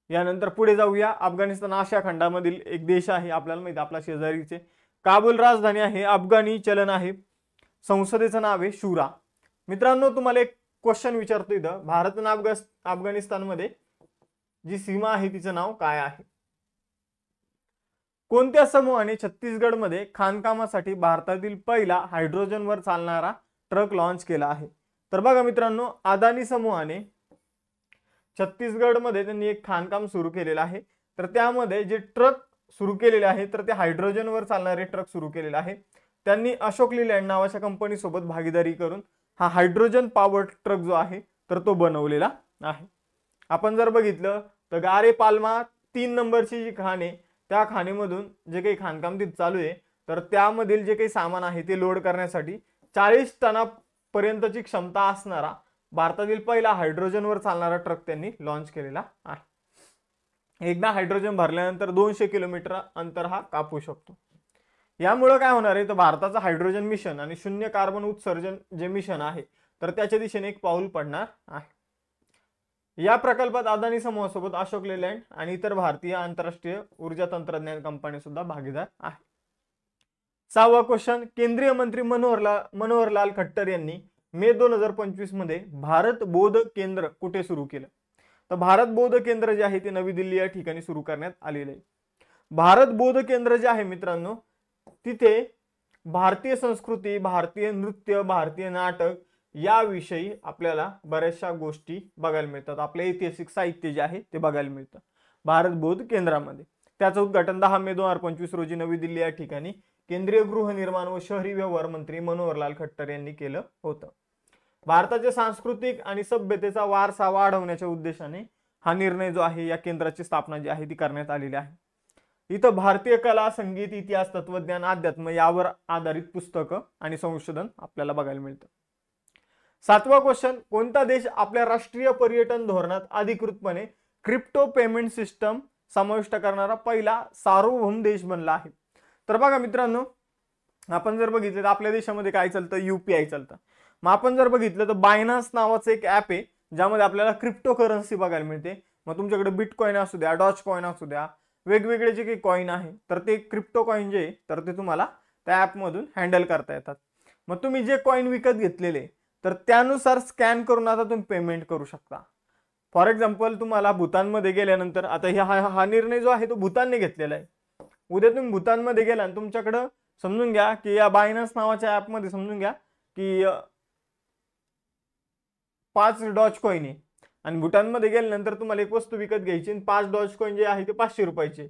Speaker 1: यानंतर पुढे जाऊया. अफगाणिस्तान आशिया खंडामधील एक देश आहे, आपल्याला माहिती आपला शेजारीचे. काबूल राजधानी आहे, अफगाणी चलन आहे, संसदेचं नाव आहे शुरा. मित्रांनो तुम्हाला एक क्वेश्चन विचारतो इथं, भारत आणि अफगाणिस्तानमध्ये जी सीमा आहे तिचं नाव काय आहे? कोणत्या समूहाने छत्तीसगडमध्ये खाणकामासाठी भारतातील पहिला हायड्रोजनवर चालणारा ट्रक लॉन्च केला आहे? तर बघा मित्रांनो, अदानी समूहाने छत्तीसगडमध्ये त्यांनी एक खाणकाम सुरू केलेलं आहे. तर त्यामध्ये जे ट्रक सुरू केलेले आहे तर ते हायड्रोजनवर चालणारे ट्रक सुरू केलेले आहे. त्यांनी अशोक लीलँड नावाच्या कंपनी सोबत भागीदारी करून हा हायड्रोजन पॉवर ट्रक जो आहे तर तो बनवलेला आहे. आपण जर बघितलं तर गारे पाल्मा 3 नंबरची जी खाण आहे त्या खाणीमधून जे काही खाणकाम तिथे चालू आहे तर त्यामधील जे काही सामान आहे ते लोड करण्यासाठी 40 टनापर्यंतची क्षमता असणारा भारतातील पहिला हायड्रोजनवर चालणारा ट्रक त्यांनी लॉन्च केलेला आहे. एकदा हायड्रोजन भरल्यानंतर 200 किलोमीटर अंतर हा कापू शकतो. यामुळे काय होणार आहे तर भारताचं हायड्रोजन मिशन आणि शून्य कार्बन उत्सर्जन जे मिशन आहे तर त्याच्या दिशेने एक पाऊल पडणार आहे. या प्रकल्पात अदानी समूहासोबत अशोक लेलँड आणि इतर भारतीय आंतरराष्ट्रीय ऊर्जा तंत्रज्ञान कंपनी सुद्धा भागीदार आहे. 6वा क्वेश्चन, केंद्रीय मंत्री मनोहरलाल खट्टर यांनी मे 2025 मध्ये भारत बोध केंद्र कुठे सुरू केलं? तर भारत बोध केंद्र जे आहे ते नवी दिल्ली या ठिकाणी सुरू करण्यात आलेले आहे. भारत बोध केंद्र जे आहे मित्रांनो, तिथे भारतीय संस्कृती, भारतीय नृत्य, भारतीय नाटक याविषयी आपल्याला बऱ्याचशा गोष्टी बघायला मिळतात. आपले ऐतिहासिक साहित्य जे आहे ते बघायला मिळतं भारत बोध केंद्रामध्ये. त्याचं उद्घाटन 10 मे 2025 रोजी नवी दिल्ली या ठिकाणी केंद्रीय गृहनिर्माण व शहरी व्यवहार मंत्री मनोहरलाल खट्टर यांनी केलं होतं. भारताच्या सांस्कृतिक आणि सभ्यतेचा वारसा वाढवण्याच्या उद्देशाने हा निर्णय जो आहे, या केंद्राची स्थापना जी आहे ती करण्यात आलेली आहे. इथं भारतीय कला, संगीत, इतिहास, तत्वज्ञान, अध्यात्म यावर आधारित पुस्तकं आणि संशोधन आपल्याला बघायला मिळतं. 7वा क्वेश्चन, कोणता देश आपल्या राष्ट्रीय पर्यटन धोरणात अधिकृतपणे क्रिप्टो पेमेंट सिस्टम समाविष्ट करणारा पहिला सार्वभौम देश बनला आहे? तर बघा मित्रांनो, आपण जर बघितलं तर आपल्या देशामध्ये काय चालतं, UPI चालतं. मग आपण जर बघितलं तर बायनान्स नावाचं एक ऍप आहे, ज्यामध्ये आपल्याला क्रिप्टो करन्सी बघायला मिळते. मग तुमच्याकडे बिटकॉइन असू द्या, डॉज कॉइन असू द्या, वेगवेगळे जे काही कॉइन आहे, तर ते क्रिप्टो कॉइन जे तर ते तुम्हाला त्या ऍपमधून हँडल करता येतात. मग तुम्ही जे कॉइन विकत घेतलेले तर त्यानुसार स्कॅन करून आता तुम्ही पेमेंट करू शकता. फॉर एक्झाम्पल, तुम्हाला भूतानमध्ये गेल्यानंतर, आता हा निर्णय जो आहे तो भूतानने घेतलेला आहे. उद्या तुम्ही भूतानमध्ये गेला आणि तुमच्याकडं समजून घ्या की या बायनान्स नावाच्या ऍपमध्ये समजून घ्या की 5 डॉज कॉइन आहे आणि भूतानमध्ये गेल्यानंतर तुम्हाला एक वस्तू विकत घ्यायची आणि 5 डॉज कॉइन जे आहे ते 500 रुपयाचे,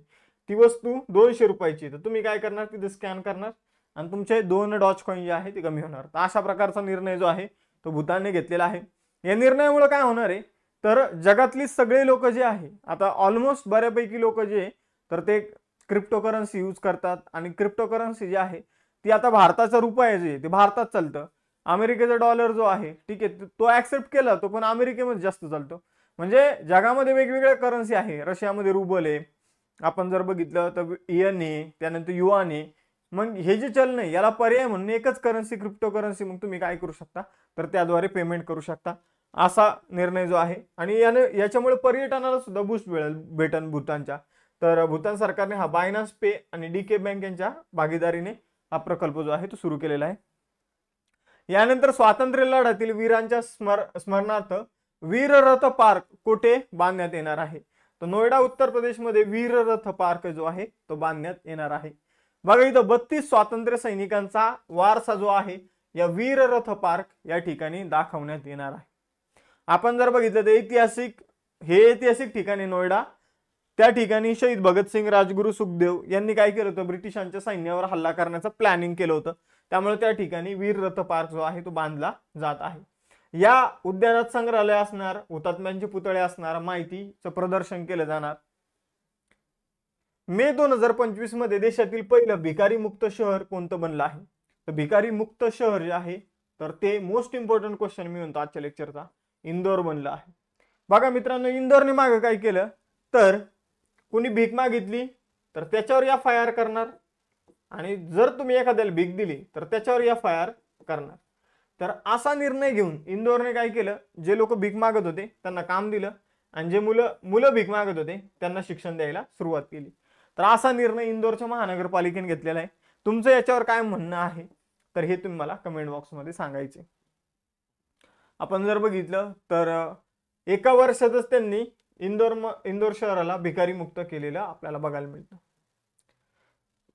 Speaker 1: ती वस्तू 200 रुपयाची. तर तुम्ही काय करणार, तिथे स्कॅन करणार आणि तुमचे 2 डॉज कॉइन जे आहे ते कमी होणार. तर अशा प्रकारचा निर्णय जो आहे तो भूतानने घेतलेला आहे. या निर्णयामुळे काय होणार आहे, तर जगातली सगळे लोक जे आहे, आता ऑलमोस्ट बऱ्यापैकी लोक जे तर ते क्रिप्टो करन्सी यूज करतात आणि क्रिप्टो करन्सी जी आहे ती आता भारताचा रुपया जे ते भारतात चालतं. अमेरिकेचा डॉलर जो आहे, ठीक आहे, तो ऍक्सेप्ट केला तो, पण अमेरिकेमध्ये जास्त चालतो. म्हणजे जगामध्ये वेगवेगळ्या करन्सी आहे. रशियामध्ये रुबल आहे, आपण जर बघितलं तर इयन आहे, त्यानंतर युआन आहे. मग हे जे चलन आहे याला पर्याय म्हणून एकच करन्सी, क्रिप्टो करन्सी. मग तुम्ही काय करू शकता, तर त्याद्वारे पेमेंट करू शकता. असा निर्णय जो आहे आणि याच्यामुळे पर्यटनाला सुद्धा बूस्ट भेटन भूतानच्या. तर भूतान सरकारने हा बायनान्स पे आणि DK बँक यांच्या भागीदारीने हा प्रकल्प जो आहे तो सुरू केलेला आहे. यानंतर स्वातंत्र्य लढ्यातील वीरांच्या स्मरणार्थ वीररथ पार्क कुठे बांधण्यात येणार आहे? तर नोएडा उत्तर प्रदेशमध्ये वीररथ पार्क जो आहे तो बांधण्यात येणार आहे. बघा इथं 32 स्वातंत्र्य सैनिकांचा वारसा जो आहे या वीररथ पार्क या ठिकाणी दाखवण्यात येणार आहे. आपण जर बघितलं तर ऐतिहासिक ठिकाणी नोएडा, त्या ठिकाणी शहीद भगतसिंग, राजगुरू सुखदेव यांनी काय केलं होतं, ब्रिटिशांच्या सैन्यावर हल्ला करण्याचं प्लॅनिंग केलं होतं. त्यामुळे त्या ठिकाणी वीररथ पार्क जो आहे तो बांधला जात आहे. या उद्यानात संग्रहालय असणार, हुतात्म्यांचे पुतळे असणार, माहितीचं प्रदर्शन केलं जाणार. मे 2025 मध्ये देशातील पहिलं भिकारी मुक्त शहर कोणतं बनलं आहे? तर भिकारी मुक्त शहर जे आहे तर ते मोस्ट इम्पॉर्टंट क्वेश्चन मी म्हणतो आजच्या लेक्चरचा, इंदोर बनलं आहे. बघा मित्रांनो, इंदोरने मागे काय केलं, तर कोणी भीक मागितली तर त्याच्यावर FIR करणार आणि जर तुम्ही एखाद्याला भीक दिली तर त्याच्यावर FIR करणार. तर असा निर्णय घेऊन इंदोरने काय केलं, जे लोक भीक मागत होते त्यांना काम दिलं आणि जे मुलं भीक मागत होते त्यांना शिक्षण द्यायला सुरुवात केली. तर असा निर्णय इंदोरच्या महानगरपालिकेने घेतलेला आहे. तुमचं याच्यावर काय म्हणणं आहे तर हे तुम्ही मला कमेंट बॉक्समध्ये सांगायचे. आपण जर बघितलं तर एका वर्षातच त्यांनी इंदोर शहराला भिकारी मुक्त केलेलं आपल्याला बघायला मिळतं.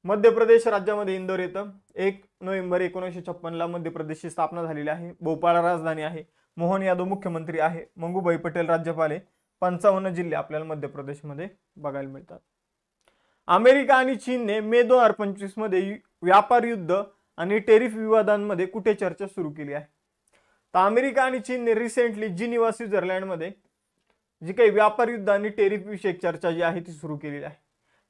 Speaker 1: मध्य प्रदेश राज्यामध्ये इंदोर येतं. 1 नोव्हेंबर 1956 मध्य प्रदेशची स्थापना झालेली आहे. भोपाळ राजधानी आहे. मोहन यादव मुख्यमंत्री आहे. मंगूभाई पटेल राज्यपाल आहे. 55 जिल्हे आपल्याला मध्य प्रदेशमध्ये बघायला मिळतात. अमेरिका आणि चीनने मे 2025 मध्ये व्यापार युद्ध आणि टेरिफ विवादांमध्ये कुठे चर्चा सुरू केली आहे? तर अमेरिका आणि चीनने रिसेंटली जिनिव्हा, स्वित्झर्लंडमध्ये जी काही व्यापार युद्ध आणि टेरिफ विषयक चर्चा जी आहे ती सुरू केलेली आहे.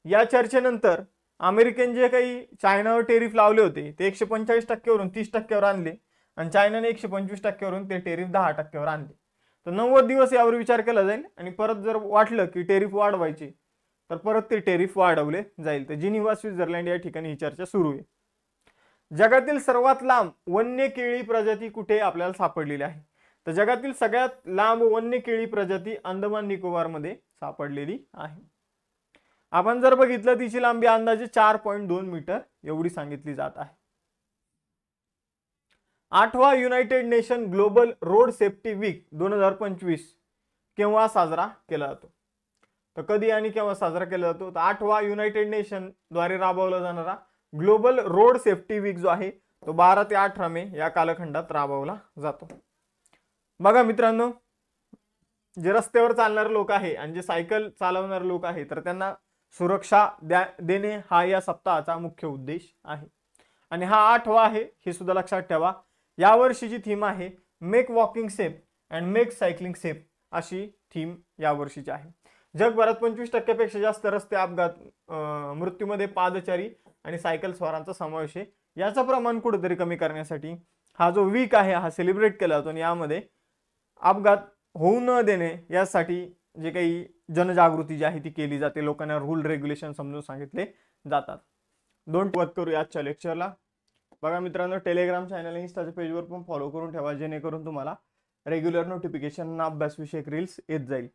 Speaker 1: या चर्चेनंतर अमेरिकेने जे काही चायनावर टेरिफ लावले होते ते 145% वरून 30% आणले आणि चायनाने 125% वरून ते टेरिफ 10% आणले. तर 90 दिवस यावर विचार केला जाईल आणि परत जर वाटलं की टेरिफ वाढवायचे तर परत ते टेरिफ वाढवले जाईल. तर जिनिव्हा, स्वित्झर्लंड या ठिकाणी ही चर्चा सुरू आहे. जगातील सर्वात लांब वन्य केळी प्रजाती कुठे आपल्याला सापडलेली आहे? तर जगातील सगळ्यात लांब वन्य केळी प्रजाती अंदमान निकोबार मध्ये सापडलेली आहे. आपण जर बघितलं तिची लांबी अंदाजे 4.2 मीटर एवढी सांगितली जात आहे. 8वा United Nation global road safety week 2025 केव्हा साजरा केला जातो? तर कधी आणि केव्हा साजरा केला जातो? तर 8वा युनायटेड नेशन द्वारे राबवला जाणारा ग्लोबल रोड सेफ्टी वीक जो आहे तो 12 ते 18 मे या कालखंडात राबवला जातो. बघा मित्रांनो, जे रस्त्यावर चालणारे लोक आहे आणि जे सायकल चालवणारे लोक आहे तर त्यांना सुरक्षा देणे हा या सप्ताहाचा मुख्य उद्देश आहे. आणि हा 8वा आहे हे सुद्धा लक्षात ठेवा. या वर्षीची थीम आहे make walking safe and make cycling safe अशी थीम या वर्षीची आहे. जगभरात 25% जास्त रस्ते अपघात मृत्यूमध्ये पादचारी आणि सायकल स्वारांचा समावेश आहे. याचं प्रमाण कुठेतरी कमी करण्यासाठी हा जो वीक आहे हा सेलिब्रेट केला जातो आणि यामध्ये अपघात होऊ न देणे यासाठी जे काही जनजागृती जी आहे ती केली जाते. लोकांना रूल रेग्युलेशन समजून सांगितले जातात. सुरुवात करूया आजच्या लेक्चरला. बघा मित्रांनो, टेलिग्राम चॅनल इंस्टाच्या पेजवर पण फॉलो करून ठेवा जेणेकरून तुम्हाला रेग्युलर नोटिफिकेशन अभ्यास विषयक रील्स येत जाईल.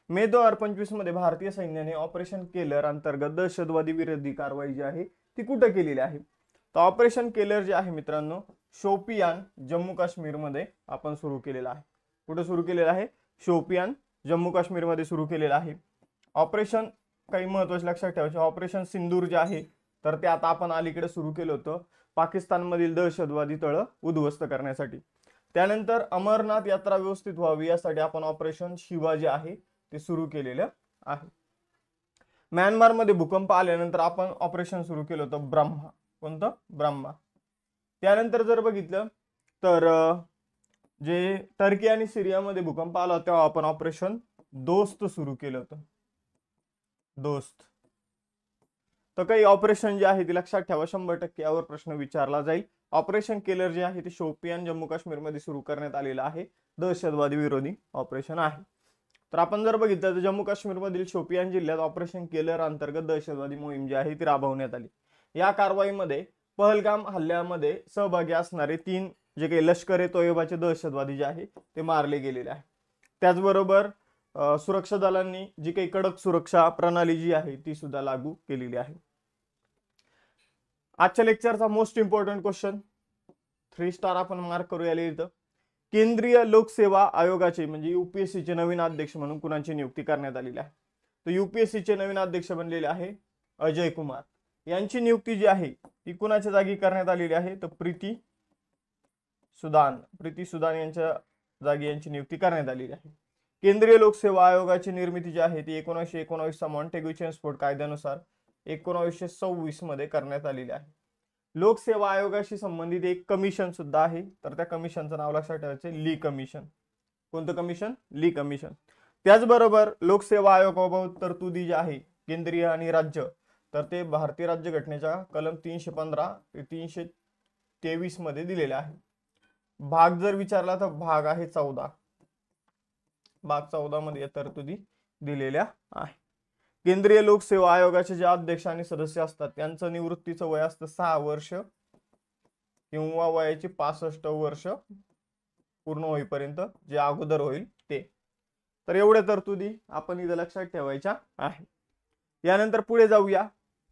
Speaker 1: मे 2025 मध्ये भारतीय सैन्याने ऑपरेशन केलर अंतर्गत दहशतवादी विरोधी कारवाई जी आहे ती कुठे केलेली आहे? तर ऑपरेशन केलर जे आहे मित्रांनो शोपियान जम्मू काश्मीर मध्ये आपण सुरू केलेला आहे. कुठे सुरू केलेला आहे? शोपियान जम्मू काश्मीर मध्ये सुरू केलेला आहे. ऑपरेशन काही महत्त्वाचे लक्षात ठेवायचे. ऑपरेशन सिंदूर जे आहे तर ते आता आपण अलीकडे सुरू केलं होतं पाकिस्तानमधील दहशतवादी तळ उद्ध्वस्त करण्यासाठी. त्यानंतर अमरनाथ यात्रा व्यवस्थित व्हावी यासाठी आपण ऑपरेशन शिवा जे आहे ते सुरू केलेलं आहे. म्यानमारमध्ये भूकंप आल्यानंतर आपण ऑपरेशन सुरू केलं होतं ब्रह्मा. कोणतं? ब्रह्मा. त्यानंतर जर बघितलं तर जे टर्की आणि सिरियामध्ये भूकंप आला तेव्हा आपण ऑपरेशन दोस्त सुरू केलं होतं. दोस्त. तर काही ऑपरेशन जे आहे ते लक्षात ठेवा. 100% यावर प्रश्न विचारला जाईल. ऑपरेशन केलर जे आहे ते शोपियान जम्मू काश्मीर मध्ये सुरू करण्यात आलेलं आहे. दहशतवादी विरोधी ऑपरेशन आहे. तर आपण जर बघितलं तर जम्मू काश्मीर मधील शोपियान जिल्ह्यात ऑपरेशन केलर अंतर्गत दहशतवादी मोहीम जी आहे ती राबवण्यात आली. या कारवाईमध्ये पहलगाम हल्ल्यामध्ये सहभागी असणारे 3 जे काही लष्कर ए तोयबाचे दहशतवादी जे आहे ते मारले गेलेले आहे. त्याचबरोबर सुरक्षा दलांनी जी काही कडक सुरक्षा प्रणाली जी आहे ती सुद्धा लागू केलेली आहे. आजच्या लेक्चरचा मोस्ट इम्पॉर्टंट क्वेश्चन 3 स्टार आपण मार्क करूया. इथं केंद्रीय लोकसेवा आयोगाचे म्हणजे UPSC चे नवीन अध्यक्ष म्हणून कुणाची नियुक्ती करण्यात आलेली आहे? तर UPSC चे नवीन अध्यक्ष बनलेले आहे अजय कुमार. यांची नियुक्ती जी आहे ती कुणाच्या जागी करण्यात आलेली आहे? तर प्रीती सुदान यांच्या जागी यांची नियुक्ती करण्यात आलेली आहे. केंद्रीय लोकसेवा आयोगाची निर्मिती जी आहे ती 1919 मॉन्टेग्यू स्फोट कायद्यानुसार 1926 मध्ये करण्यात आलेली आहे. लोकसेवा आयोगाशी संबंधित एक कमिशन सुद्धा आहे. तर त्या कमिशनचं नाव लक्षात ठेवायचं ली कमिशन. कोणतं कमिशन? ली कमिशन. त्याचबरोबर लोकसेवा आयोगाबाबत तरतुदी जी आहे केंद्रीय आणि राज्य तर ते भारतीय राज्यघटनेच्या कलम 315 ते 323 मध्ये दिलेले आहे. भाग जर विचारला तर भाग आहे 14. भाग 14 मध्ये या तरतुदी दिलेल्या आहे. केंद्रीय लोकसेवा आयोगाचे जे अध्यक्ष आणि सदस्य असतात त्यांचं निवृत्तीचं वय असतं 6 वर्ष किंवा वयाची 65 वर्ष पूर्ण होईपर्यंत जे अगोदर होईल ते. तर एवढ्या तरतुदी आपण इथं लक्षात ठेवायच्या आहे. यानंतर पुढे जाऊया.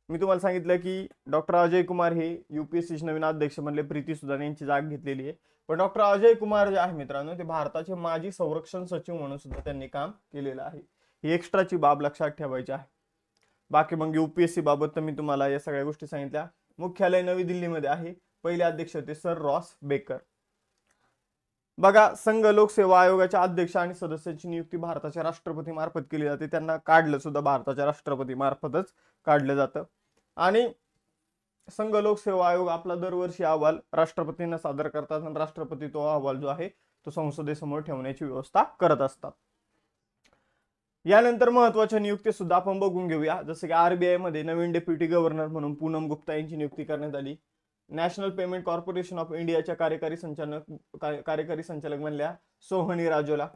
Speaker 1: मी तुम्हाला सांगितलं की डॉक्टर अजय कुमार हे UPSC चे नवीन अध्यक्ष बनले. प्रीती सुदान यांची जाग घेतलेली आहे. पण डॉक्टर अजय कुमार जे आहे मित्रांनो ते भारताचे माजी संरक्षण सचिव म्हणून सुद्धा त्यांनी काम केलेलं आहे. ही एक्स्ट्राची बाब लक्षात ठेवायची आहे. बाकी मग UPSC बाबत तर मी तुम्हाला या सगळ्या गोष्टी सांगितल्या. मुख्यालय नवी दिल्लीमध्ये आहे. पहिले अध्यक्ष होते सर रॉस बेकर. बघा, संघ लोकसेवा आयोगाच्या अध्यक्ष आणि सदस्याची नियुक्ती भारताच्या राष्ट्रपती मार्फत केली जाते. त्यांना काढलं सुद्धा भारताच्या राष्ट्रपती मार्फतच काढलं जातं. आणि संघ लोकसेवा आयोग आपला दरवर्षी अहवाल राष्ट्रपतींना सादर करतात आणि राष्ट्रपती तो अहवाल जो आहे तो संसदेसमोर ठेवण्याची व्यवस्था करत असतात. यानंतर महत्त्वाच्या नियुक्ती सुद्धा आपण बघून घेऊया. जसं की RBI मध्ये नवीन डेप्युटी गव्हर्नर म्हणून पूनम गुप्ता यांची नियुक्ती करण्यात आली. नॅशनल पेमेंट कॉर्पोरेशन ऑफ इंडियाच्या कार्यकारी संचालक बनल्या सोहनी राजोला.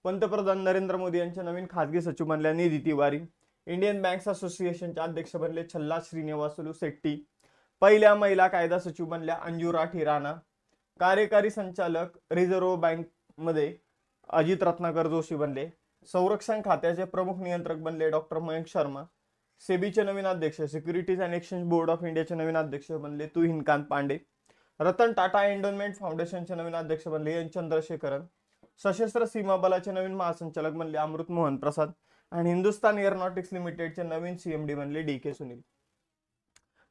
Speaker 1: पंतप्रधान नरेंद्र मोदी यांच्या नवीन खासगी सचिव बनल्या निधी तिवारी. इंडियन बँक्स असोसिएशनचे अध्यक्ष बनले छल्ला श्रीनिवासलू शेट्टी. पहिल्या महिला कायदा सचिव बनल्या अंजू राठी राणा. कार्यकारी संचालक रिझर्व्ह बँक मध्ये अजित रत्नाकर जोशी बनले. संरक्षण खात्याचे प्रमुख नियंत्रक बनले डॉक्टर मयंक शर्मा. सेबीचे नवीन अध्यक्ष securities and exchange board of इंडियाचे नवीन अध्यक्ष बनले तुहिनकांत पांडे. रतन टाटा एंडोनमेंट फाउंडेशनचे नवीन अध्यक्ष बनले एन चंद्रशेखरन. सशस्त्र सीमा बलाचे नवीन महासंचालक बनले अमृत मोहन प्रसाद. आणि हिंदुस्तान एअरोनॉटिक्स लिमिटेडचे नवीन सीएमडी बनले डी.के. सुनील.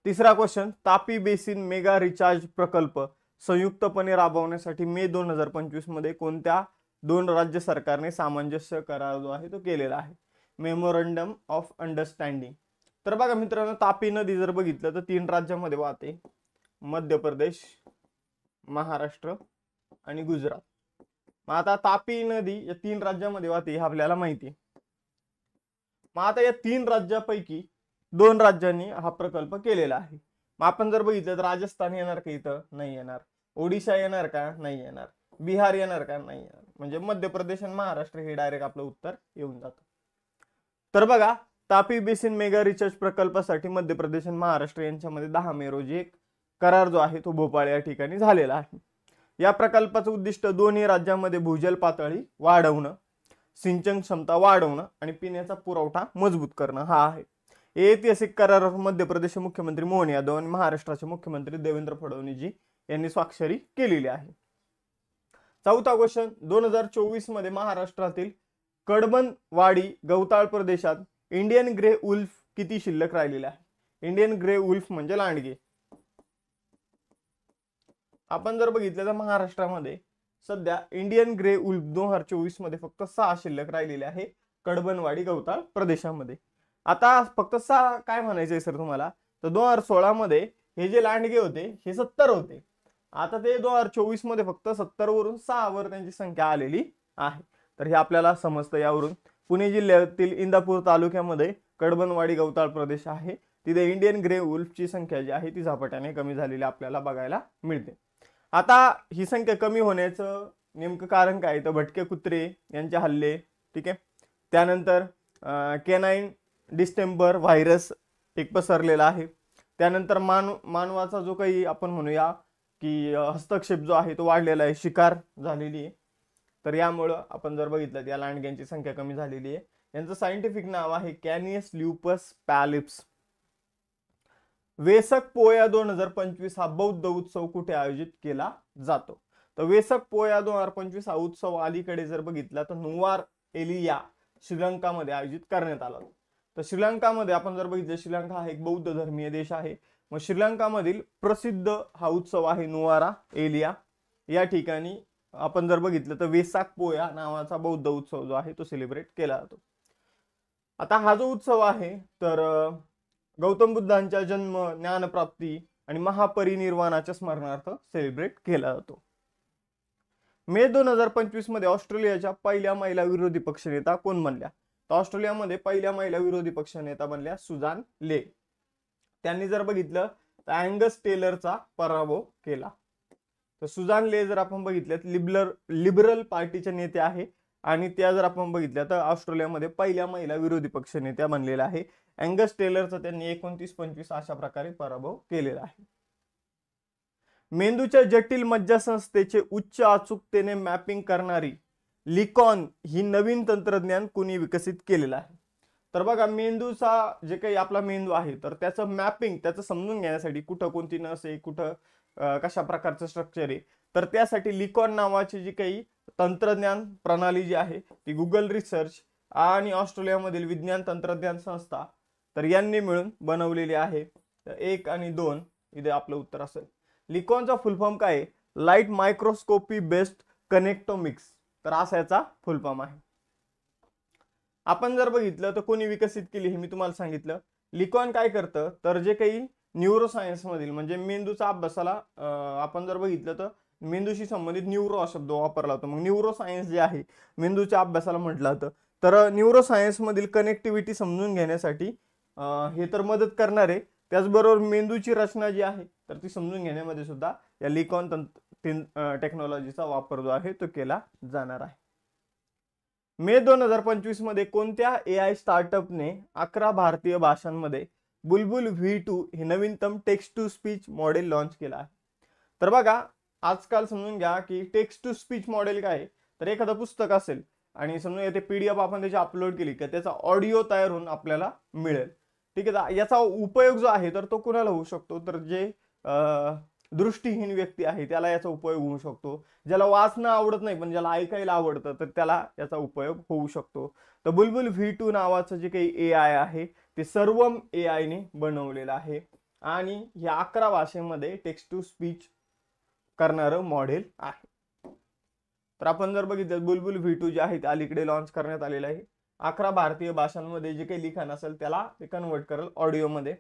Speaker 1: तिसरा question, Tapi basin mega recharge प्रकल्प संयुक्तपणे राबवण्यासाठी मे 2025 मध्ये कोणत्या 2 राज्य सरकारने सामंजस्य करार जो आहे तो केलेला आहे? Memorandum of understanding. तर बघा मित्रांनो, तापी नदी जर बघितलं तर 3 राज्यामध्ये वाहते, मध्य प्रदेश, महाराष्ट्र आणि गुजरात. मग आता तापी नदी या 3 राज्यामध्ये वाहते हे आपल्याला माहिती आहे. मग आता या 3 राज्यापैकी 2 राज्यांनी हा प्रकल्प केलेला आहे. मग आपण जर बघितलं तर राजस्थान येणार का इथं? नाही येणार. ओडिशा येणार का? नाही येणार. बिहार येणार का? नाही येणार. म्हणजे मध्य प्रदेश आणि महाराष्ट्र हे डायरेक्ट आपलं उत्तर येऊन जातं. तर बघा, तापी बेसिन मेगा रिचार्ज प्रकल्पासाठी मध्य प्रदेश आणि महाराष्ट्र यांच्यामध्ये 10 मे रोजी एक करार जो आहे तो भोपाळ या ठिकाणी झालेला आहे. या प्रकल्पाचं उद्दिष्ट दोन्ही राज्यांमध्ये भूजल पातळी वाढवणं, सिंचन क्षमता वाढवणं आणि पिण्याचा पुरवठा मजबूत करणं हा आहे. ऐतिहासिक करारावर मध्य प्रदेशचे मुख्यमंत्री मोहन यादव आणि महाराष्ट्राचे मुख्यमंत्री देवेंद्र फडणवीस यांनी स्वाक्षरी केलेली आहे. चौथा क्वेश्चन, 2024 मध्ये महाराष्ट्रातील कडबनवाडी गवताळ प्रदेशात इंडियन ग्रे उल्फ किती शिल्लक राहिलेले आहे? इंडियन ग्रे उल्फ म्हणजे लांडगे. आपण जर बघितलं तर महाराष्ट्रामध्ये सध्या इंडियन ग्रे उल्फ 2024 मध्ये फक्त 6 शिल्लक राहिलेले आहे कडबनवाडी गवताळ प्रदेशामध्ये. आता फक्त 6 काय म्हणायचंय सर तुम्हाला? तर 2016 मध्ये हे जे लांडगे होते हे 70 होते. आता ते 2024 मध्ये फक्त 70 वरून 6 वर त्यांची संख्या आलेली आहे. तर हे आपल्याला समजतं यावरून. पुणे जिल्ह्यातील इंदापूर तालुक्यामध्ये कडबनवाडी गवताळ प्रदेश आहे. तिथे इंडियन ग्रे उल्फची संख्या जी आहे ती झपाट्याने कमी झालेली आपल्याला बघायला मिळते. आता ही संख्या कमी होण्याचं नेमकं कारण काय? तर भटके कुत्रे यांचे हल्ले, ठीक आहे. त्यानंतर केनाइन डिस्टेंपर व्हायरस एक पसरलेला आहे. त्यानंतर मानवाचा जो काही आपण म्हणूया की हस्तक्षेप जो आहे तो वाढलेला आहे, शिकार झालेली आहे. तर यामुळं आपण जर बघितलं या लांडग्यांची संख्या कमी झालेली आहे. यांचं सायंटिफिक नाव आहे कॅनियस ल्युपस पॅलिप्स. वेसक पोया 2025 हा बौद्ध उत्सव कुठे आयोजित केला जातो? तर वेसक पोया 2025 हा उत्सव अलीकडे जर बघितला तर नुवार एलिया श्रीलंकामध्ये आयोजित करण्यात आला. तर श्रीलंकामध्ये आपण जर बघितलं, श्रीलंका हा एक बौद्ध धर्मीय देश आहे. मग श्रीलंकामधील प्रसिद्ध हा उत्सव आहे नुवारा एलिया. या ठिकाणी आपण जर बघितलं तर वेसाक पोया नावाचा बौद्ध उत्सव जो आहे तो सेलिब्रेट केला जातो. आता हा जो उत्सव आहे तर गौतम बुद्धांच्या जन्म, ज्ञानप्राप्ती आणि महापरिनिर्वाणाच्या स्मरणार्थ सेलिब्रेट केला जातो. मे 2025 मध्ये ऑस्ट्रेलियाच्या पहिल्या महिला विरोधी पक्षनेता कोण बनल्या? तर ऑस्ट्रेलियामध्ये पहिल्या महिला विरोधी पक्षनेता बनल्या सुझान ले. त्यांनी जर बघितलं तर अँगस टेलरचा पराभव केला. तर सुझान ले जर आपण बघितलं लिबरल पार्टीचे नेते आहे आणि त्या जर आपण बघितल्या तर ऑस्ट्रेलियामध्ये पहिल्या महिला विरोधी पक्ष नेत्या बनलेल्या आहे. अँगस टेलरचा त्यांनी 29-25 अशा प्रकारे पराभव केलेला आहे. मेंदूच्या जटिल मज्जासंस्थेचे उच्च अचूकतेने मॅपिंग करणारी लिकॉन ही नवीन तंत्रज्ञान कुणी विकसित केलेलं आहे? तर बघा, मेंदूचा जे काही आपला मेंदू आहे तर त्याचं मॅपिंग, त्याचं समजून घेण्यासाठी कुठं कोणती नस आहे, कुठं कशा प्रकारचं स्ट्रक्चर आहे, तर त्यासाठी लिकॉन नावाची जी काही तंत्रज्ञान प्रणाली जी आहे ती गुगल रिसर्च आणि ऑस्ट्रेलियामधील विज्ञान तंत्रज्ञान संस्था तर यांनी मिळून बनवलेली आहे. 1 आणि 2 इथे आपलं उत्तर असेल. लिकॉनचा फुल फॉर्म काय आहे? Light microscopy based connectomics. तर असा याचा फुल फॉर्म आहे. आपण जर बघितलं तर कोणी विकसित केली हे मी तुम्हाला सांगितलं. लिकॉन काय करतं तर जे काही न्यूरोसायन्स मधील म्हणजे मेंदूच्या अभ्यासाला आपण जर बघितलं तर मेंदूशी संबंधित न्यूरो हा शब्द वापरला होता. मग न्यूरोसायन्स जे आहे मेंदूच्या अभ्यासाला म्हटलं जातं. तर न्यूरोसायन्स मधील कनेक्टिव्हिटी समजून घेण्यासाठी हे तर मदत करणार आहे. त्याचबरोबर मेंदूची रचना जी आहे तर ती समजून घेण्यामध्ये सुद्धा या लिकॉन टेक्नॉलॉजीचा वापर जो आहे तो केला जाणार आहे. मे 2025 मध्ये कोणत्या AI स्टार्टअपने 11 भारतीय भाषांमध्ये बुलबुल V2 हे नवीनतम text to speech model launch केला आहे? तर बघा, आजकाल समजून घ्या की टेक्स्ट टू स्पीच मॉडेल काय आहे तर एखादं पुस्तक असेल आणि समजून येते PDF आपण त्याची अपलोड केली की त्याचा ऑडिओ तयार होऊन आपल्याला मिळेल. ठीक आहे. याचा उपयोग जो आहे तर तो कुणाला होऊ शकतो तर जे दृष्टीहीन व्यक्ती आहे त्याला याचा उपयोग होऊ शकतो, ज्याला वाचणं आवडत नाही पण ज्याला ऐकायला आवडतं तर त्याला याचा उपयोग होऊ शकतो. तर बुलबुल V2 नावाचं जे काही AI आहे ते सर्वम AI ने बनवलेलं आहे आणि या 11 भाषेमध्ये टेक्स्ट टू स्पीच करणारं मॉडेल आहे. तर आपण जर बघितलं बुलबुल V2 जे आहे ते अलीकडे लॉन्च करण्यात आलेलं आहे. 11 भारतीय भाषांमध्ये जे काही लिखाण असेल त्याला ते कन्वर्ट करेल ऑडिओमध्ये.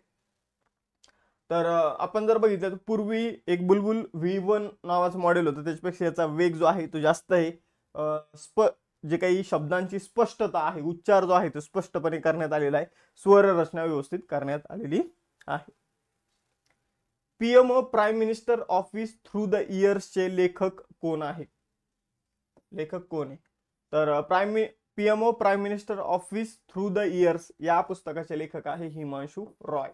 Speaker 1: तर आपण जर बघितलं तर पूर्वी एक बुलबुल V1 नावाचं मॉडेल होतं, त्याच्यापेक्षा याचा वेग जो आहे तो जास्त आहे. जे काही शब्दांची स्पष्टता आहे, उच्चार जो आहे तो स्पष्टपणे करण्यात आलेला आहे, स्वर रचना व्यवस्थित करण्यात आलेली आहे. PMO prime minister office through the इयर्सचे लेखक कोण आहे? लेखक कोण आहे? तर PMO prime minister office through the years या पुस्तकाचे लेखक आहे हिमांशू रॉय.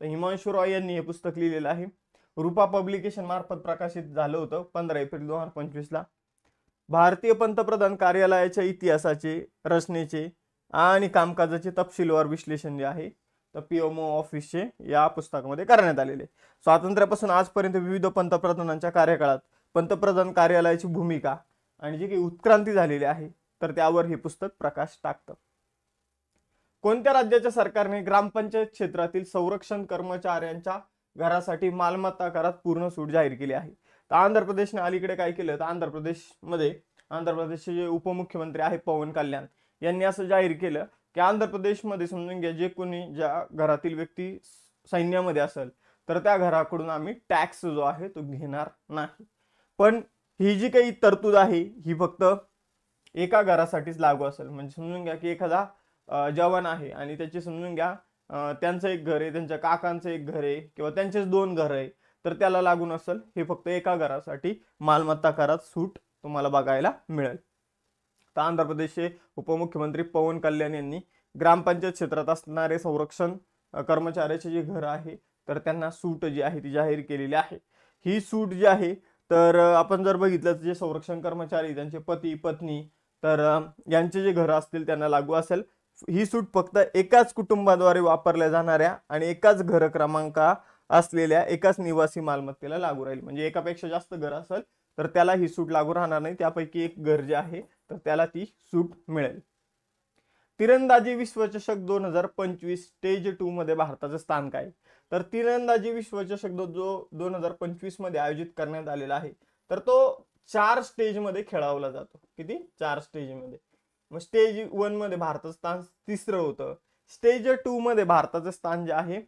Speaker 1: तर हिमांशू रॉय यांनी हे पुस्तक लिहिलेलं आहे. रूपा पब्लिकेशन मार्फत प्रकाशित झालं होतं 15 एप्रिल 2025 ला. भारतीय पंतप्रधान कार्यालयाच्या इतिहासाचे, रचनेचे आणि कामकाजाचे तपशीलवार विश्लेषण जे आहे तर PMO ऑफिसचे या पुस्तकामध्ये करण्यात आलेले. स्वातंत्र्यापासून आजपर्यंत विविध पंतप्रधानांच्या कार्यकाळात पंतप्रधान कार्यालयाची भूमिका आणि जी काही उत्क्रांती झालेली आहे तर त्यावर हे पुस्तक प्रकाश टाकतं. कोणत्या राज्याच्या सरकारने ग्रामपंचायत क्षेत्रातील संरक्षण कर्मचाऱ्यांच्या घरासाठी मालमत्ता करात पूर्ण सूट जाहीर केली आहे? तर आंध्र प्रदेशने अलीकडे काय केलं तर आंध्र प्रदेशचे जे उपमुख्यमंत्री आहे पवन कल्याण यांनी असं जाहीर केलं की आंध्र प्रदेशमध्ये समजून घ्या जे कोणी ज्या घरातील व्यक्ती सैन्यामध्ये असेल तर त्या घराकडून आम्ही टॅक्स जो आहे तो घेणार नाही. पण ही जी काही तरतूद आहे ही फक्त एका घरासाठीच लागू असेल. म्हणजे समजून घ्या की एखादा जवान आहे आणि त्याची समजून घ्या त्यांचं एक घर आहे, त्यांच्या काकांचं एक घर आहे किंवा त्यांचेच 2 घर आहे तर त्याला लागून असेल. हे फक्त एका घरासाठी मालमत्ता करात सूट तुम्हाला बघायला मिळेल. तर आंध्र प्रदेशचे उपमुख्यमंत्री पवन कल्याण यांनी ग्रामपंचायत क्षेत्रात असणारे संरक्षण कर्मचाऱ्याचे जे घर आहे तर त्यांना सूट जी आहे ती जाहीर केलेली आहे. ही सूट जी आहे तर आपण जर बघितलं जे संरक्षण कर्मचारी त्यांचे पती पत्नी तर यांचे जे घर असतील त्यांना लागू असेल. ही सूट फक्त एकाच कुटुंबाद्वारे वापरल्या जाणाऱ्या आणि एकाच घर क्रमांका असलेल्या एकाच निवासी मालमत्तेला लागू राहील. म्हणजे एकापेक्षा जास्त घर असेल तर त्याला ही सूट लागू राहणार नाही, त्यापैकी एक घर जे आहे तर त्याला ती सूट मिळेल. तिरंदाजी विश्वचषक 2025 स्टेज 2 मध्ये भारताचं स्थान काय? तर तिरंदाजी विश्वचषक जो 2025 मध्ये आयोजित करण्यात आलेला आहे तर तो 4 स्टेज मध्ये खेळवला जातो. किती? 4 स्टेज मध्ये. मग स्टेज 1 मध्ये भारताचं स्थान 3रं होतं. स्टेज 2 मध्ये भारताचं स्थान जे आहे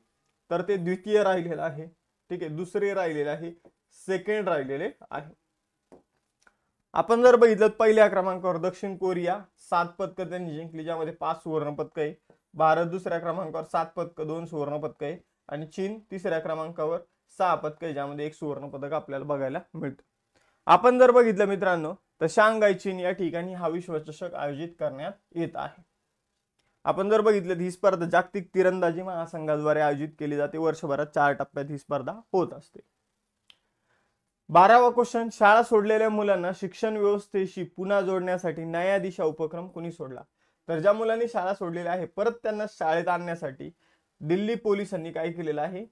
Speaker 1: तर ते द्वितीय राहिलेलं आहे. ठीक आहे, दुसरे राहिलेले आहे, सेकंड राहिलेले आहे. आपण जर बघितलं पहिल्या क्रमांकावर दक्षिण कोरिया 7 पदकं त्यांनी जिंकली, ज्यामध्ये 5 सुवर्ण पदकं आहे. भारत दुसऱ्या क्रमांकावर 7 पदकं 2 सुवर्ण पदकं आहे आणि चीन तिसऱ्या क्रमांकावर 6 पदकं आहे, ज्यामध्ये 1 सुवर्ण पदक आपल्याला बघायला मिळतं. आपण जर बघितलं मित्रांनो तर शांघाय चीन या ठिकाणी हा विश्वचषक आयोजित करण्यात येत आहे. आपण जर बघितलं ही स्पर्धा जागतिक तिरंदाजी महासंघाद्वारे आयोजित केली जाते. वर्षभरात 4 टप्प्यात ही स्पर्धा होत असते. 12वा क्वेश्चन, शाळा सोडलेल्या मुलांना शिक्षण व्यवस्थेशी पुन्हा जोडण्यासाठी नया दिशा उपक्रम कोणी सोडला? तर ज्या मुलांनी शाळा सोडलेल्या आहे परत त्यांना शाळेत आणण्यासाठी दिल्ली पोलिसांनी काय केलेलं आहे,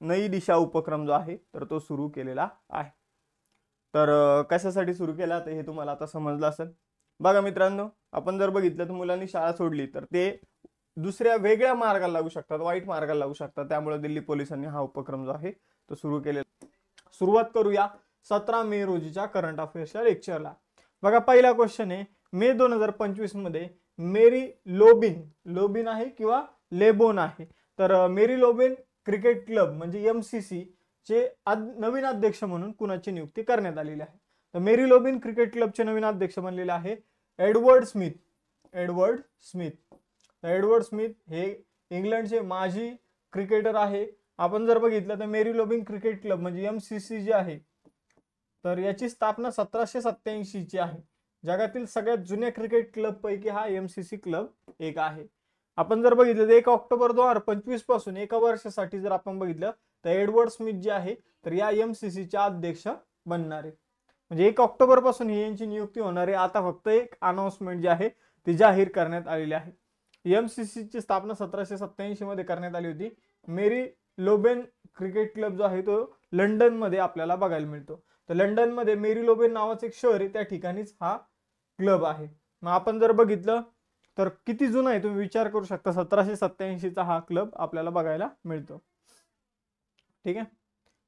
Speaker 1: नई दिशा उपक्रम जो आहे तर तो सुरू केलेला आहे. तर कशासाठी सुरू केला तर हे तुम्हाला आता समजलं असेल. बघा मित्रांनो, आपण जर बघितलं तर मुलांनी शाळा सोडली तर ते दुसऱ्या वेगळ्या मार्गाला लागू शकतात, वाईट मार्गाला लागू शकतात. त्यामुळे दिल्ली पोलिसांनी हा उपक्रम जो आहे तो सुरू केलेला. सुरुवात करूया 17 मे रोजीच्या करंट अफेअर्सच्या लेक्चरला. बघा पहिला क्वेश्चन आहे, मे 2025 मध्ये मेरी लोबिन आहे किंवा लेबोन आहे. तर मेरी लोबिन क्रिकेट क्लब म्हणजे MCC चे नवीन अध्यक्ष म्हणून कुणाची नियुक्ती करण्यात आलेली आहे? तर मेरी लोबिन क्रिकेट क्लबचे नवीन अध्यक्ष बनलेले आहे एडवर्ड स्मिथ. एडवर्ड स्मिथ हे इंग्लंडचे माजी क्रिकेटर आहे. आपण जर बघितलं तर मेरी लोबिन क्रिकेट क्लब म्हणजे MCC जी आहे तर याची स्थापना 1787 ची आहे. जगातील सगळ्यात जुन्या क्रिकेट क्लब पैकी हा MCC क्लब एक आहे. आपण जर बघितलं तर 1 ऑक्टोबर 2025 पासून एका वर्षासाठी जर आपण बघितलं तर एडवर्ड स्मिथ जे आहे तर या MCC चे अध्यक्ष बनणार आहे. म्हणजे 1 ऑक्टोबर पासून ही यांची नियुक्ती होणार आहे. आता फक्त एक अनाउन्समेंट जी आहे ती जाहीर करण्यात आलेली आहे. MCC ची स्थापना 1787 मध्ये करण्यात आली होती. मेरी लोबेन क्रिकेट क्लब जो आहे तो लंडन मध्ये आपल्याला बघायला मिळतो. तर लंडन मध्ये मेरीलोबेन नावाचं एक शहर आहे, त्या ठिकाणीच हा क्लब आहे. मग आपण जर बघितलं तर किती जुना आहे तुम्ही विचार करू शकता. 1787 चा हा क्लब आपल्याला बघायला मिळतो. ठीक आहे,